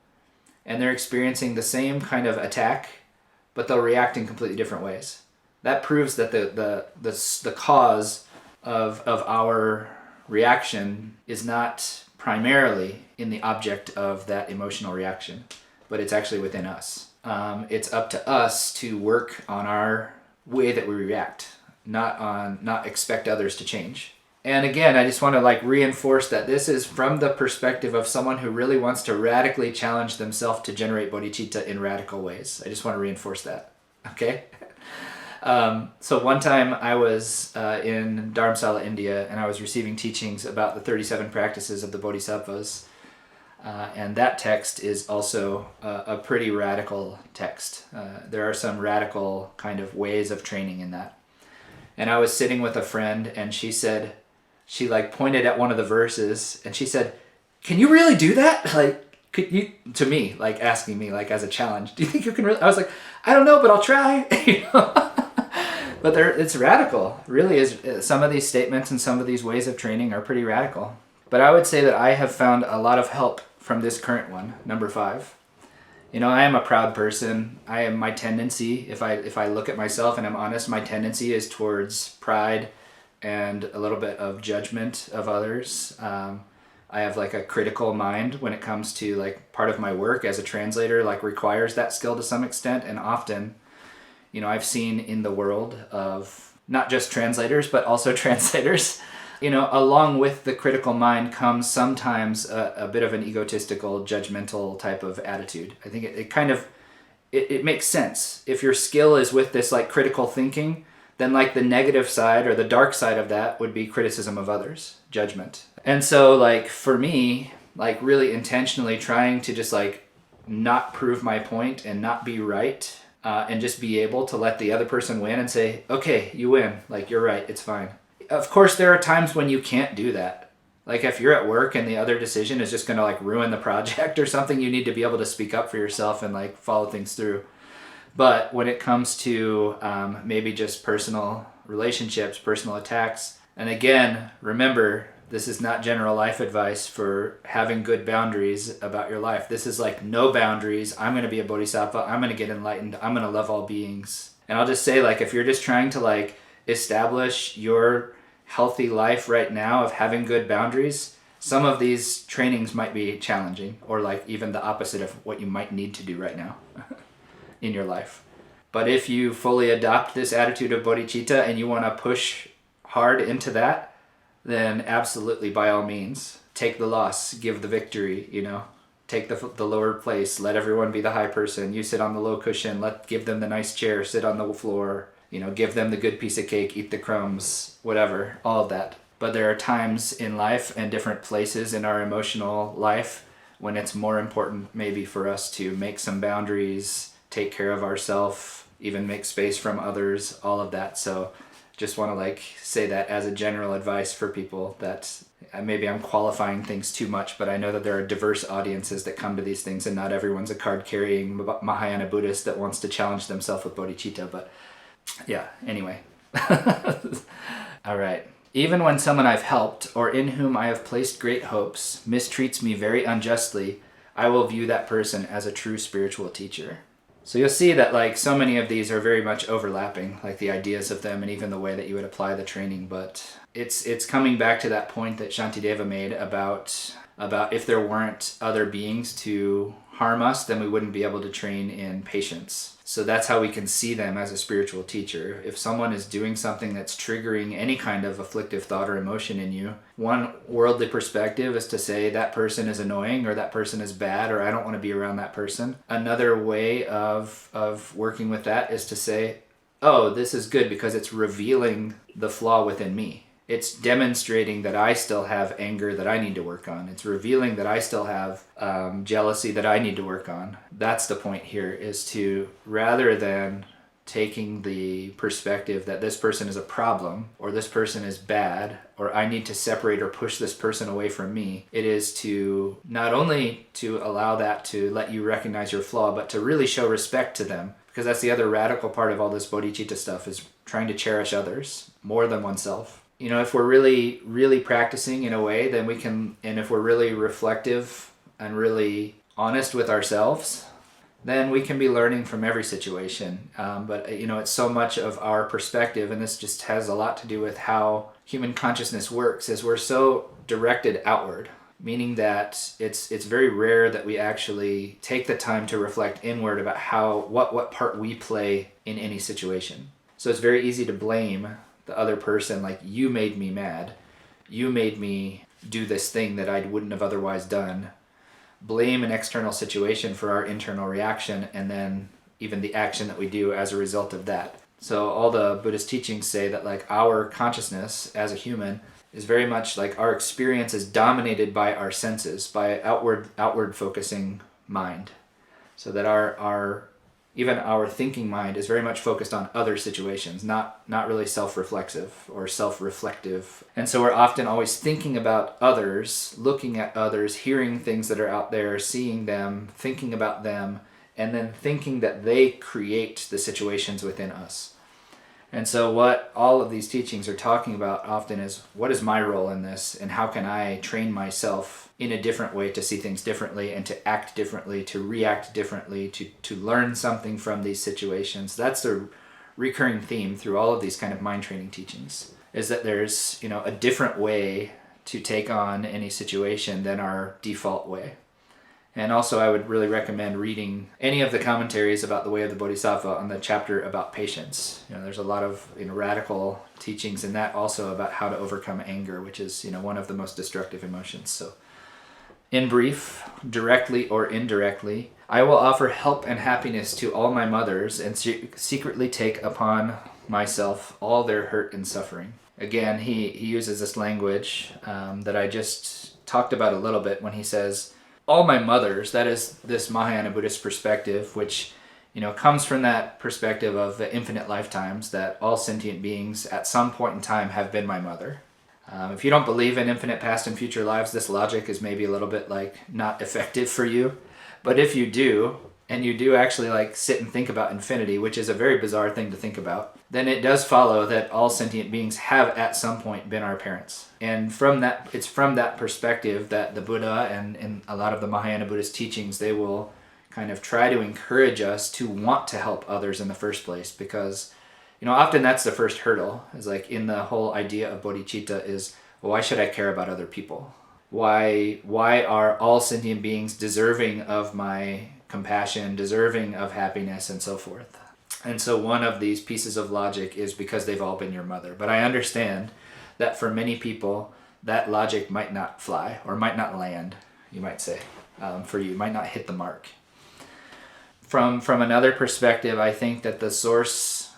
and they're experiencing the same kind of attack, but they'll react in completely different ways. That proves that the cause of our reaction is not primarily in the object of that emotional reaction, but it's actually within us. It's up to us to work on our way that we react, not expect others to change. And again, I just want to reinforce that this is from the perspective of someone who really wants to radically challenge themselves to generate bodhicitta in radical ways. I just want to reinforce that. Okay? So one time I was in Dharamsala, India, and I was receiving teachings about the 37 practices of the Bodhisattvas. And that text is also a pretty radical text. There are some radical kind of ways of training in that. And I was sitting with a friend, and she like pointed at one of the verses, and she said, "Can you really do that?" Like, could you, to me, like asking me like as a challenge, "Do you think you can really?" I was like, "I don't know, but I'll try." You know? But it's radical. Really is. Some of these statements and some of these ways of training are pretty radical. But I would say that I have found a lot of help from this current one, number 5. You know, I am a proud person. My tendency, if I look at myself and I'm honest, my tendency is towards pride and a little bit of judgment of others. I have like a critical mind when it comes to like part of my work as a translator, like requires that skill to some extent. And often, you know, I've seen in the world of not just translators, but also translators, you know, along with the critical mind comes sometimes a bit of an egotistical, judgmental type of attitude. I think it kind of, it makes sense. If your skill is with this like critical thinking, then like the negative side or the dark side of that would be criticism of others, judgment. And so like for me, like really intentionally trying to just like not prove my point and not be right, and just be able to let the other person win and say, "Okay, you win. Like, you're right. It's fine." Of course, there are times when you can't do that. Like if you're at work and the other decision is just going to like ruin the project or something, you need to be able to speak up for yourself and like follow things through. But when it comes to maybe just personal relationships, personal attacks, and again, remember, this is not general life advice for having good boundaries about your life. This is like no boundaries. I'm going to be a bodhisattva. I'm going to get enlightened. I'm going to love all beings. And I'll just say, like, if you're just trying to like establish your healthy life right now of having good boundaries, some of these trainings might be challenging, or like even the opposite of what you might need to do right now in your life. But if you fully adopt this attitude of bodhicitta and you want to push hard into that, then absolutely, by all means, take the loss, give the victory, you know, take the lower place, let everyone be the high person, you sit on the low cushion, give them the nice chair, sit on the floor, you know, give them the good piece of cake, eat the crumbs, whatever, all of that. But there are times in life and different places in our emotional life when it's more important maybe for us to make some boundaries, take care of ourselves, even make space from others, all of that. So just want to like say that as a general advice for people, that maybe I'm qualifying things too much, but I know that there are diverse audiences that come to these things, and not everyone's a card-carrying Mahayana Buddhist that wants to challenge themselves with bodhicitta. But yeah, anyway. All right. Even when someone I've helped or in whom I have placed great hopes mistreats me very unjustly, I will view that person as a true spiritual teacher. So you'll see that like so many of these are very much overlapping, like the ideas of them and even the way that you would apply the training. But it's coming back to that point that Shantideva made about if there weren't other beings to harm us, then we wouldn't be able to train in patience. So that's how we can see them as a spiritual teacher. If someone is doing something that's triggering any kind of afflictive thought or emotion in you, one worldly perspective is to say that person is annoying, or that person is bad, or I don't want to be around that person. Another way of working with that is to say, oh, this is good because it's revealing the flaw within me. It's demonstrating that I still have anger that I need to work on. It's revealing that I still have jealousy that I need to work on. That's the point here, is to, rather than taking the perspective that this person is a problem, or this person is bad, or I need to separate or push this person away from me, it is to not only to allow that to let you recognize your flaw, but to really show respect to them. Because that's the other radical part of all this bodhicitta stuff, is trying to cherish others more than oneself. You know, if we're really, really practicing in a way, then we can, and if we're really reflective and really honest with ourselves, then we can be learning from every situation. But, you know, it's so much of our perspective, and this just has a lot to do with how human consciousness works, is we're so directed outward, meaning that it's very rare that we actually take the time to reflect inward about what part we play in any situation. So it's very easy to blame the other person, like, you made me mad, you made me do this thing that I wouldn't have otherwise done. Blame an external situation for our internal reaction, and then even the action that we do as a result of that. So all the Buddhist teachings say that like our consciousness as a human is very much like our experience is dominated by our senses, by outward focusing mind. So that our even our thinking mind is very much focused on other situations, not really self-reflexive or self-reflective. And so we're often always thinking about others, looking at others, hearing things that are out there, seeing them, thinking about them, and then thinking that they create the situations within us. And so what all of these teachings are talking about often is, what is my role in this, and how can I train myself in a different way to see things differently and to act differently, to react differently, to learn something from these situations. That's the recurring theme through all of these kind of mind training teachings, is that there's, a different way to take on any situation than our default way. And also I would really recommend reading any of the commentaries about the way of the Bodhisattva on the chapter about patience. There's a lot of radical teachings in that, also about how to overcome anger, which is one of the most destructive emotions. So in brief, directly or indirectly, I will offer help and happiness to all my mothers and secretly take upon myself all their hurt and suffering. Again, he uses this language that I just talked about a little bit when he says, all my mothers. That is this Mahayana Buddhist perspective, which comes from that perspective of the infinite lifetimes, that all sentient beings at some point in time have been my mother. If you don't believe in infinite past and future lives, this logic is maybe a little bit not effective for you. But if you do, and you do actually sit and think about infinity, which is a very bizarre thing to think about, then it does follow that all sentient beings have at some point been our parents. And it's from that perspective that the Buddha and a lot of the Mahayana Buddhist teachings, they will kind of try to encourage us to want to help others in the first place, because often that's the first hurdle, is in the whole idea of bodhicitta is, well, why should I care about other people? Why are all sentient beings deserving of my compassion, deserving of happiness, and so forth? And so one of these pieces of logic is because they've all been your mother. But I understand that for many people, that logic might not fly, or might not land, you might say, for you, might not hit the mark. From another perspective, I think that the source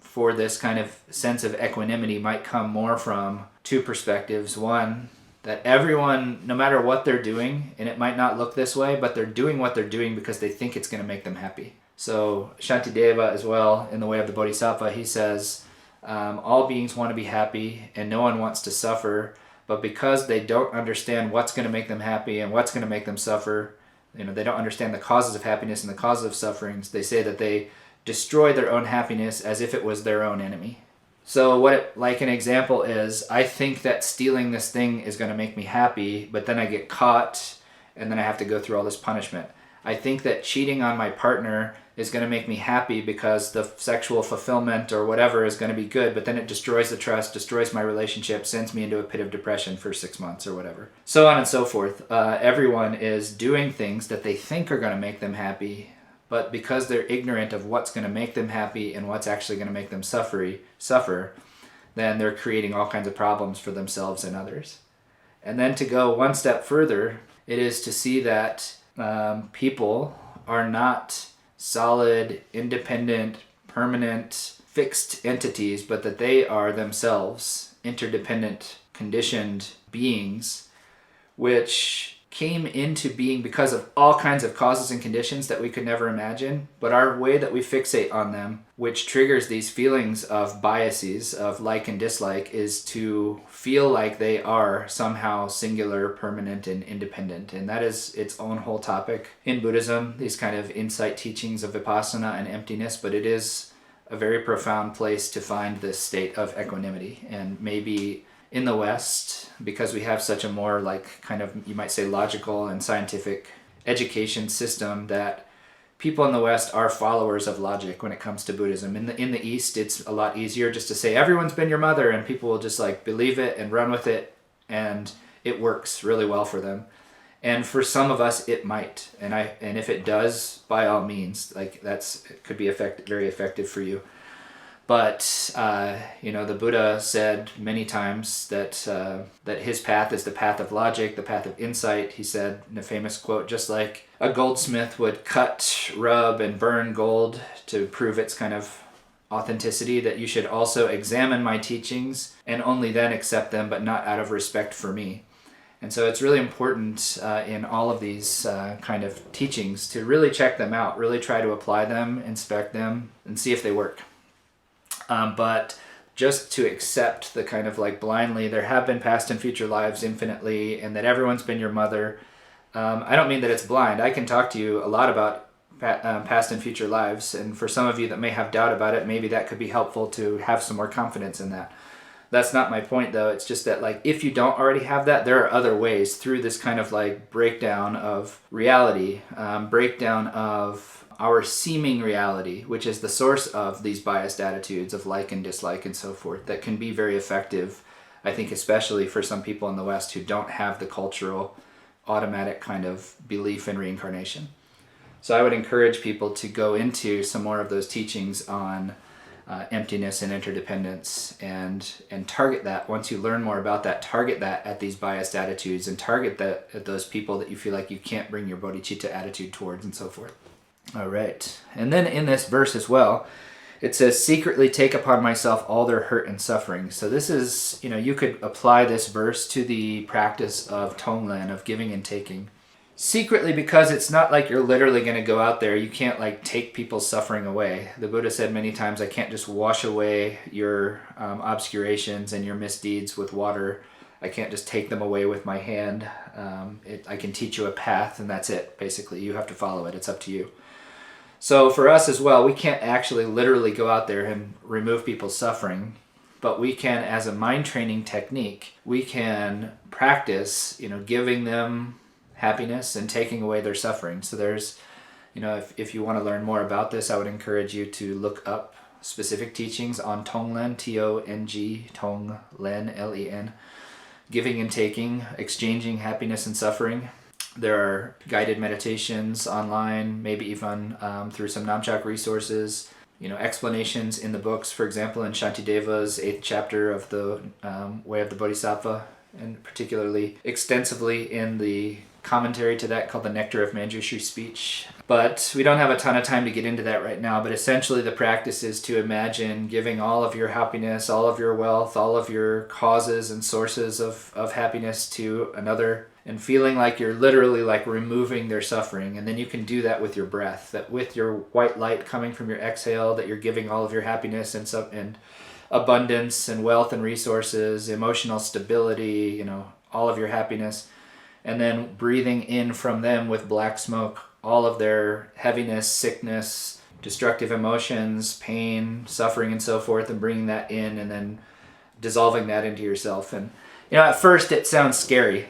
for this kind of sense of equanimity might come more from two perspectives. One, that everyone, no matter what they're doing, and it might not look this way, but they're doing what they're doing because they think it's going to make them happy. So Shantideva as well, in the way of the Bodhisattva, he says, all beings want to be happy and no one wants to suffer, but because they don't understand what's going to make them happy and what's going to make them suffer, they don't understand the causes of happiness and the causes of sufferings, they say that they destroy their own happiness as if it was their own enemy. So an example is, I think that stealing this thing is going to make me happy, but then I get caught and then I have to go through all this punishment. I think that cheating on my partner is going to make me happy because the sexual fulfillment or whatever is going to be good, but then it destroys the trust, destroys my relationship, sends me into a pit of depression for 6 months or whatever. So on and so forth. Everyone is doing things that they think are going to make them happy, but because they're ignorant of what's going to make them happy and what's actually going to make them suffer, then they're creating all kinds of problems for themselves and others. And then to go one step further, it is to see that people are not solid, independent, permanent, fixed entities, but that they are themselves interdependent, conditioned beings, which came into being because of all kinds of causes and conditions that we could never imagine, but our way that we fixate on them, which triggers these feelings of biases, of like and dislike, is to feel like they are somehow singular, permanent, and independent. And that is its own whole topic in Buddhism, these kind of insight teachings of vipassana and emptiness, but it is a very profound place to find this state of equanimity. And maybe in the West, because we have such a more you might say logical and scientific education system, that people in the West are followers of logic when it comes to Buddhism. In the East, it's a lot easier just to say, everyone's been your mother, and people will just believe it and run with it, and it works really well for them. And for some of us, it might. And if it does, by all means, it could be very effective for you. But, the Buddha said many times that his path is the path of logic, the path of insight. He said in a famous quote, just like a goldsmith would cut, rub, and burn gold to prove its kind of authenticity, that you should also examine my teachings and only then accept them, but not out of respect for me. And so it's really important in all of these kind of teachings to really check them out, really try to apply them, inspect them, and see if they work. But just to accept the kind of like blindly, there have been past and future lives infinitely, and that everyone's been your mother. I don't mean that it's blind. I can talk to you a lot about past and future lives, and for some of you that may have doubt about it, maybe that could be helpful to have some more confidence in that. That's not my point, though. It's just that, like, if you don't already have that, there are other ways through this kind of like breakdown of reality, breakdown of our seeming reality, which is the source of these biased attitudes of like and dislike and so forth, that can be very effective, I think, especially for some people in the West who don't have the cultural automatic kind of belief in reincarnation. So I would encourage people to go into some more of those teachings on emptiness and interdependence, and target that. Once you learn more about that, target that at these biased attitudes, and target that at those people that you feel like you can't bring your bodhicitta attitude towards, and so forth. All right. And then in this verse as well, it says, secretly take upon myself all their hurt and suffering. So this is, you could apply this verse to the practice of tonglen, of giving and taking. Secretly, because it's not like you're literally going to go out there. You can't like take people's suffering away. The Buddha said many times, I can't just wash away your obscurations and your misdeeds with water. I can't just take them away with my hand. I can teach you a path, and that's it. Basically, you have to follow it. It's up to you. So for us as well, we can't actually literally go out there and remove people's suffering, but we can, as a mind training technique, we can practice, giving them happiness and taking away their suffering. So there's, if you want to learn more about this, I would encourage you to look up specific teachings on Tonglen, T-O-N-G, Tonglen, L-E-N, giving and taking, exchanging happiness and suffering. There are guided meditations online, maybe even through some Namchak resources, explanations in the books, for example, in Shantideva's 8th chapter of the Way of the Bodhisattva, and particularly extensively in the commentary to that called the Nectar of Manjushri Speech. But we don't have a ton of time to get into that right now, but essentially the practice is to imagine giving all of your happiness, all of your wealth, all of your causes and sources of happiness to another, and feeling like you're literally like removing their suffering. And then you can do that with your breath, that with your white light coming from your exhale, that you're giving all of your happiness and abundance and wealth and resources, emotional stability, all of your happiness. And then breathing in from them with black smoke all of their heaviness, sickness, destructive emotions, pain, suffering, and so forth, and bringing that in and then dissolving that into yourself. And, at first it sounds scary.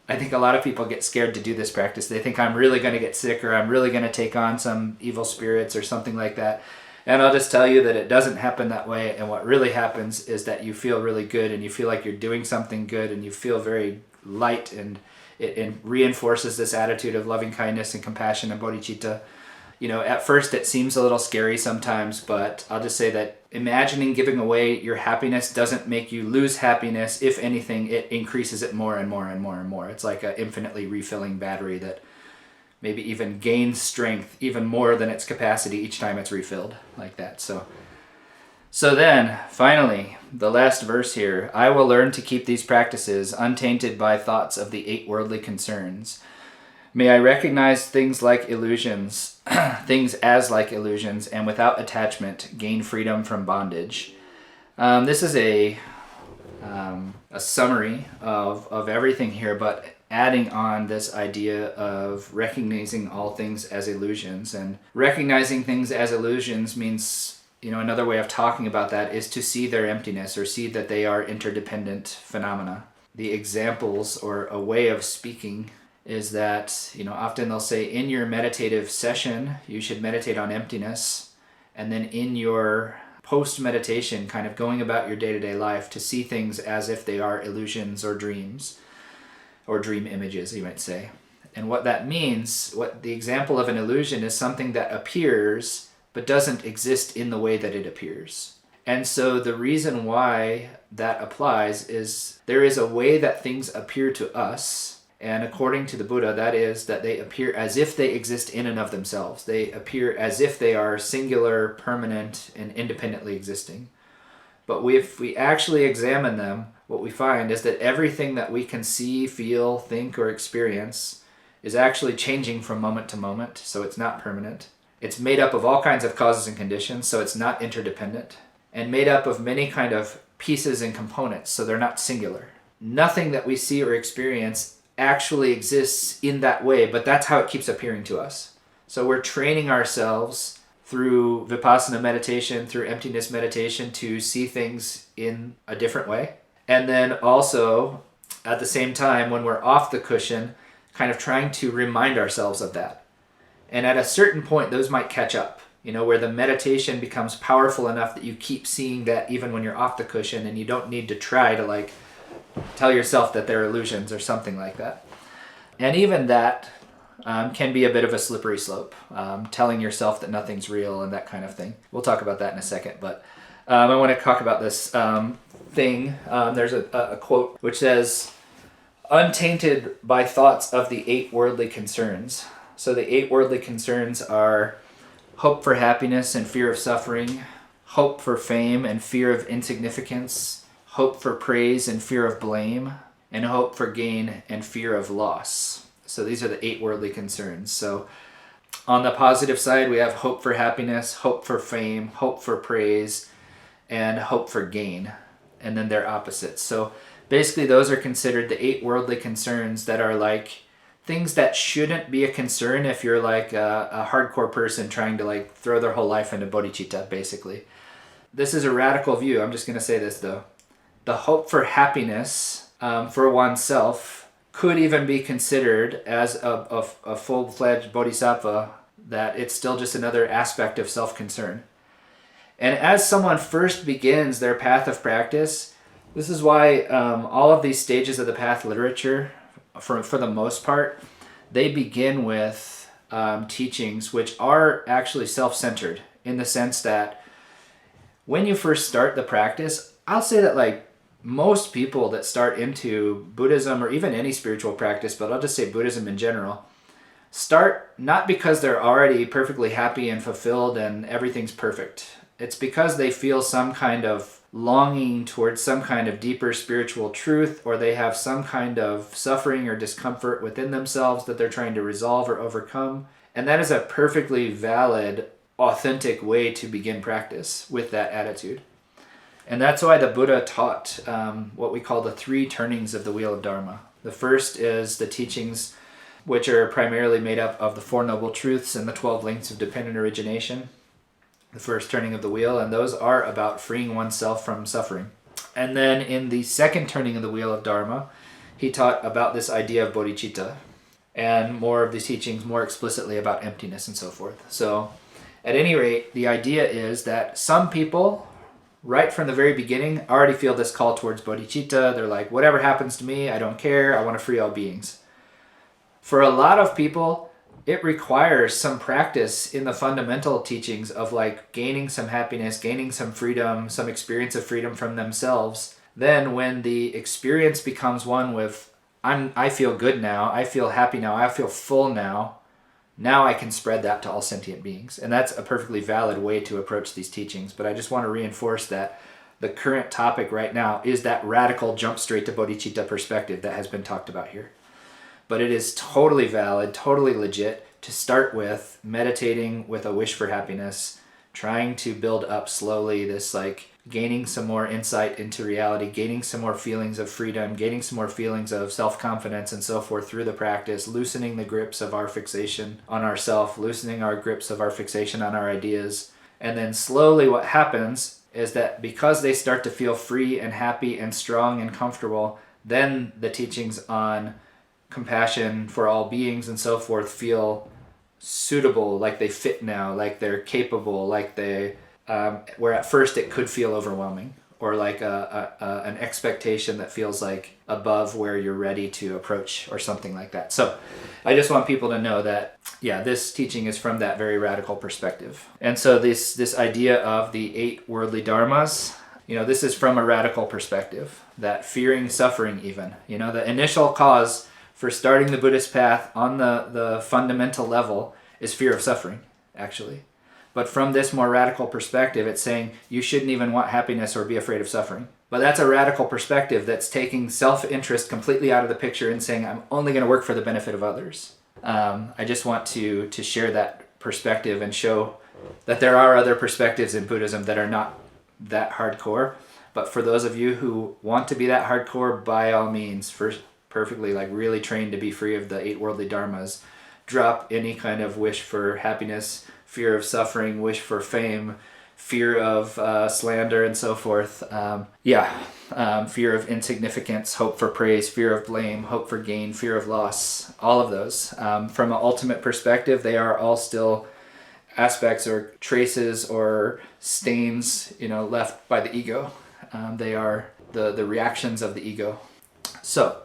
I think a lot of people get scared to do this practice. They think I'm really going to get sick, or I'm really going to take on some evil spirits or something like that. And I'll just tell you that it doesn't happen that way. And what really happens is that you feel really good, and you feel like you're doing something good, and you feel very light, and it reinforces this attitude of loving kindness and compassion and bodhicitta. At first it seems a little scary sometimes, but I'll just say that imagining giving away your happiness doesn't make you lose happiness. If anything, it increases it more and more and more and more. It's like an infinitely refilling battery that maybe even gains strength even more than its capacity each time it's refilled, like that. So then, finally, the last verse here, I will learn to keep these practices untainted by thoughts of the 8 worldly concerns. May I recognize things like illusions, things as like illusions, and without attachment, gain freedom from bondage. This is a summary of everything here, but adding on this idea of recognizing all things as illusions. And recognizing things as illusions means, another way of talking about that is to see their emptiness, or see that they are interdependent phenomena. The examples, or a way of speaking, is that, often they'll say in your meditative session, you should meditate on emptiness. And then in your post-meditation, kind of going about your day-to-day life, to see things as if they are illusions or dreams, or dream images, you might say. And what that means, what the example of an illusion is, something that appears but doesn't exist in the way that it appears. And so the reason why that applies is there is a way that things appear to us, and according to the Buddha, that is that they appear as if they exist in and of themselves. They appear as if they are singular, permanent, and independently existing. But if we actually examine them, what we find is that everything that we can see, feel, think, or experience is actually changing from moment to moment, so it's not permanent. It's made up of all kinds of causes and conditions, so it's not interdependent, and made up of many kind of pieces and components, so they're not singular. Nothing that we see or experience actually exists in that way, but that's how it keeps appearing to us. So we're training ourselves through vipassana meditation, through emptiness meditation, to see things in a different way. And then also, at the same time, when we're off the cushion, kind of trying to remind ourselves of that. And at a certain point, those might catch up, where the meditation becomes powerful enough that you keep seeing that even when you're off the cushion, and you don't need to try to tell yourself that they're illusions or something like that. And even that can be a bit of a slippery slope, telling yourself that nothing's real and that kind of thing. We'll talk about that in a second, but I want to talk about this thing. There's a quote which says, "Untainted by thoughts of the 8 worldly concerns." So the 8 worldly concerns are hope for happiness and fear of suffering, hope for fame and fear of insignificance, hope for praise and fear of blame, and hope for gain and fear of loss. So these are the 8 worldly concerns. So on the positive side, we have hope for happiness, hope for fame, hope for praise, and hope for gain. And then they're opposites. So basically those are considered the 8 worldly concerns that are things that shouldn't be a concern if you're a hardcore person trying to throw their whole life into bodhicitta, basically. This is a radical view. I'm just going to say this though. The hope for happiness for oneself could even be considered as a full-fledged bodhisattva, that it's still just another aspect of self-concern. And as someone first begins their path of practice, this is why all of these stages of the path literature, for the most part, they begin with teachings which are actually self-centered, in the sense that when you first start the practice, I'll say that most people that start into Buddhism or even any spiritual practice, but I'll just say Buddhism in general, start not because they're already perfectly happy and fulfilled and everything's perfect. It's because they feel some kind of longing towards some kind of deeper spiritual truth, or they have some kind of suffering or discomfort within themselves that they're trying to resolve or overcome. And that is a perfectly valid, authentic way to begin practice, with that attitude. And that's why the Buddha taught what we call the 3 turnings of the wheel of Dharma. The first is the teachings which are primarily made up of the 4 Noble Truths and the 12 links of dependent origination. The first turning of the wheel, and those are about freeing oneself from suffering. And then in the second turning of the wheel of Dharma, he taught about this idea of bodhicitta, and more of the teachings more explicitly about emptiness and so forth. So at any rate, the idea is that some people, right from the very beginning, already feel this call towards bodhicitta. They're like, whatever happens to me, I don't care, I want to free all beings. For a lot of people, it requires some practice in the fundamental teachings of gaining some happiness, gaining some freedom, some experience of freedom from themselves. Then when the experience becomes one with, I feel good now, I feel happy now, I feel full now I can spread that to all sentient beings. And that's a perfectly valid way to approach these teachings. But I just want to reinforce that the current topic right now is that radical jump straight to bodhicitta perspective that has been talked about here. But it is totally valid, totally legit to start with meditating with a wish for happiness, trying to build up slowly this gaining some more insight into reality, gaining some more feelings of freedom, gaining some more feelings of self-confidence and so forth through the practice, loosening the grips of our fixation on ourself, loosening our grips of our fixation on our ideas. And then slowly what happens is that because they start to feel free and happy and strong and comfortable, then the teachings on compassion for all beings and so forth feel suitable, they fit now, they're capable, they where at first it could feel overwhelming, or an expectation that feels above where you're ready to approach or something like that. So I just want people to know that this teaching is from that very radical perspective. And so this idea of the 8 worldly dharmas, this is from a radical perspective, that fearing suffering even, the initial cause for starting the Buddhist path on the fundamental level is fear of suffering, actually. But from this more radical perspective, it's saying you shouldn't even want happiness or be afraid of suffering. But that's a radical perspective that's taking self-interest completely out of the picture and saying, I'm only going to work for the benefit of others. I just want to share that perspective and show that there are other perspectives in Buddhism that are not that hardcore. But for those of you who want to be that hardcore, by all means, perfectly like really trained to be free of the 8 worldly dharmas, drop any kind of wish for happiness, fear of suffering, wish for fame, fear of slander and so forth. Fear of insignificance, hope for praise, fear of blame, hope for gain, fear of loss, all of those. From an ultimate perspective, they are all still aspects or traces or stains, left by the ego. They are the reactions of the ego. So,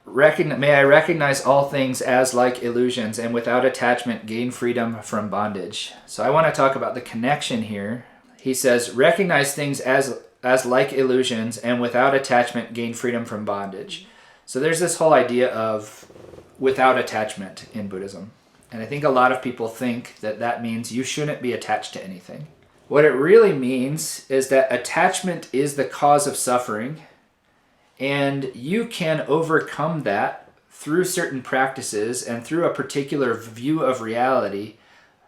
may I recognize all things as like illusions and without attachment gain freedom from bondage. So I want to talk about the connection here. He says, recognize things as like illusions and without attachment gain freedom from bondage. So there's this whole idea of without attachment in Buddhism. And I think a lot of people think that means you shouldn't be attached to anything. What it really means is that attachment is the cause of suffering, and you can overcome that through certain practices and through a particular view of reality.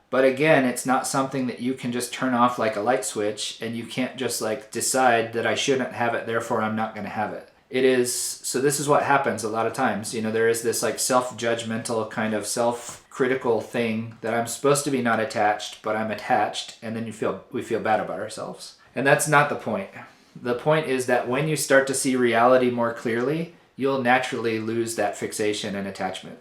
But again, it's not something that you can just turn off like a light switch, and you can't just decide that I shouldn't have it, therefore I'm not going to have it. So this is what happens a lot of times. There is this self-judgmental kind of self-critical thing that I'm supposed to be not attached, but I'm attached, and then we feel bad about ourselves. And that's not the point. The point is that when you start to see reality more clearly, you'll naturally lose that fixation and attachment.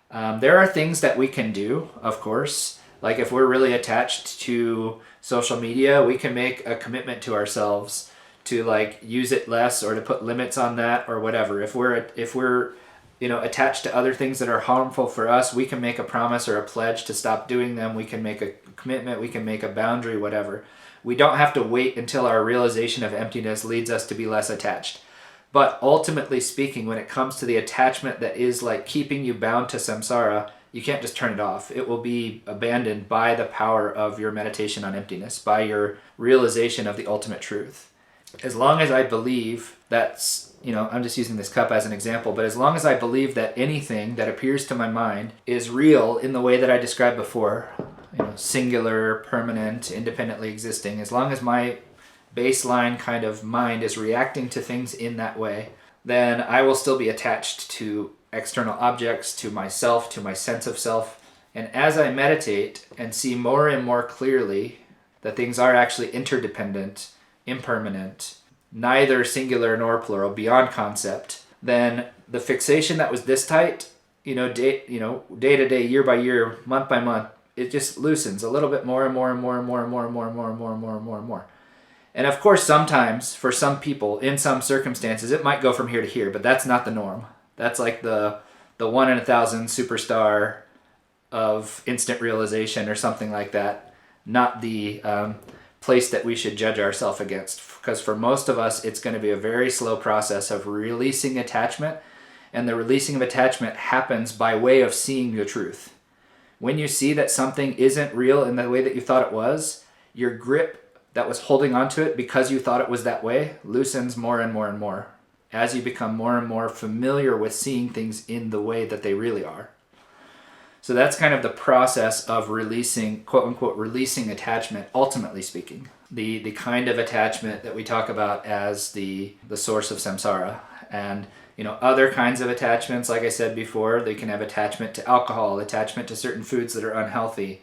There are things that we can do, of course. Like if we're really attached to social media, we can make a commitment to ourselves to use it less or to put limits on that or whatever. If we're attached to other things that are harmful for us, we can make a promise or a pledge to stop doing them. We can make a commitment, we can make a boundary, whatever. We don't have to wait until our realization of emptiness leads us to be less attached. But ultimately speaking, when it comes to the attachment that is keeping you bound to samsara, you can't just turn it off. It will be abandoned by the power of your meditation on emptiness, by your realization of the ultimate truth. As long as I believe that's, I'm just using this cup as an example, but as long as I believe that anything that appears to my mind is real in the way that I described before, singular, permanent, independently existing, as long as my baseline kind of mind is reacting to things in that way, then I will still be attached to external objects, to myself, to my sense of self. And as I meditate and see more and more clearly that things are actually interdependent, impermanent, neither singular nor plural, beyond concept, then the fixation that was this tight, day to day, year by year, month by month, it just loosens a little bit more and more and more and more and more and more and more and more and more and more and more. And of course, sometimes for some people, in some circumstances, it might go from here to here, but that's not the norm. That's like the 1 in 1,000 superstar of instant realization or something like that, not the place that we should judge ourselves against. Because for most of us, it's going to be a very slow process of releasing attachment, and the releasing of attachment happens by way of seeing the truth. When you see that something isn't real in the way that you thought it was, your grip that was holding onto it because you thought it was that way loosens more and more and more as you become more and more familiar with seeing things in the way that they really are. So that's kind of the process of releasing, quote unquote, releasing attachment, ultimately speaking. The kind of attachment that we talk about as the source of samsara. And other kinds of attachments, like I said before, they can have attachment to alcohol, attachment to certain foods that are unhealthy.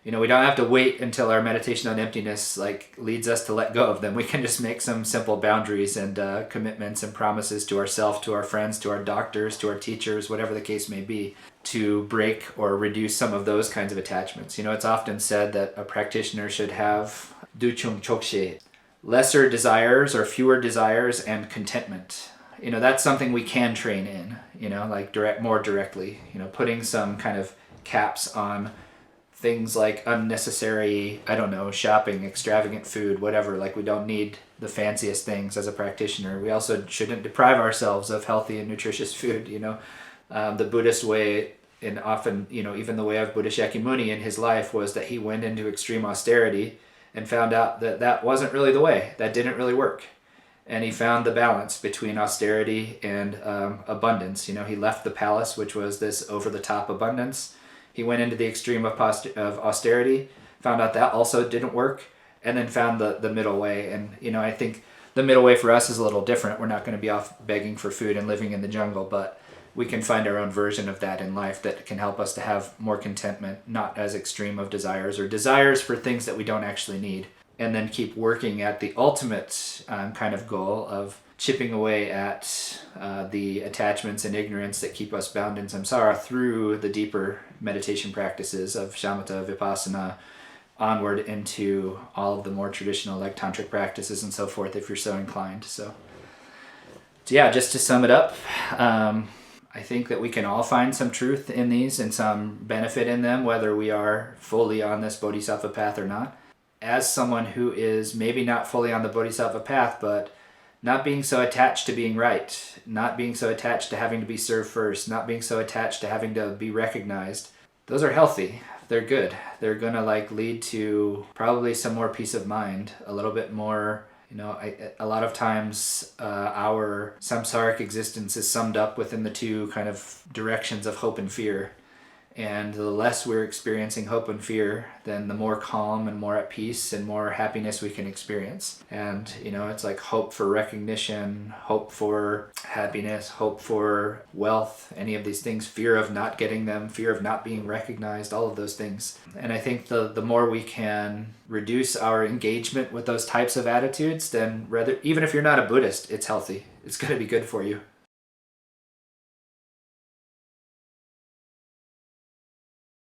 We don't have to wait until our meditation on emptiness leads us to let go of them. We can just make some simple boundaries and commitments and promises to ourselves, to our friends, to our doctors, to our teachers, whatever the case may be, to break or reduce some of those kinds of attachments. It's often said that a practitioner should have duchung chokshe, lesser desires or fewer desires and contentment. That's something we can train in, more directly, putting some kind of caps on things like unnecessary, shopping, extravagant food, whatever. We don't need the fanciest things as a practitioner. We also shouldn't deprive ourselves of healthy and nutritious food, The Buddhist way, and often, even the way of Buddha Shakyamuni in his life, was that he went into extreme austerity and found out that that wasn't really the way. That didn't really work. and he found the balance between austerity and abundance. He left the palace, which was this over-the-top abundance. He went into the extreme of austerity, found out that also didn't work, and then found the middle way. And I think the middle way for us is a little different. We're not going to be off begging for food and living in the jungle, but we can find our own version of that in life that can help us to have more contentment, not as extreme of desires or desires for things that we don't actually need. And then keep working at the ultimate kind of goal of chipping away at the attachments and ignorance that keep us bound in samsara through the deeper meditation practices of shamatha, vipassana, onward into all of the more traditional like tantric practices and so forth, if you're so inclined. So yeah, just to sum it up, I think that we can all find some truth in these and some benefit in them, whether we are fully on this bodhisattva path or not. As someone who is maybe not fully on the bodhisattva path, but not being so attached to being right, not being so attached to having to be served first, not being so attached to having to be recognized, those are healthy. They're good. They're going to lead to probably some more peace of mind, a little bit more. A lot of times our samsaric existence is summed up within the two kind of directions of hope and fear. And the less we're experiencing hope and fear, then the more calm and more at peace and more happiness we can experience. And, it's like hope for recognition, hope for happiness, hope for wealth, any of these things, fear of not getting them, fear of not being recognized, all of those things. And I think the more we can reduce our engagement with those types of attitudes, then even if you're not a Buddhist, it's healthy. It's going to be good for you.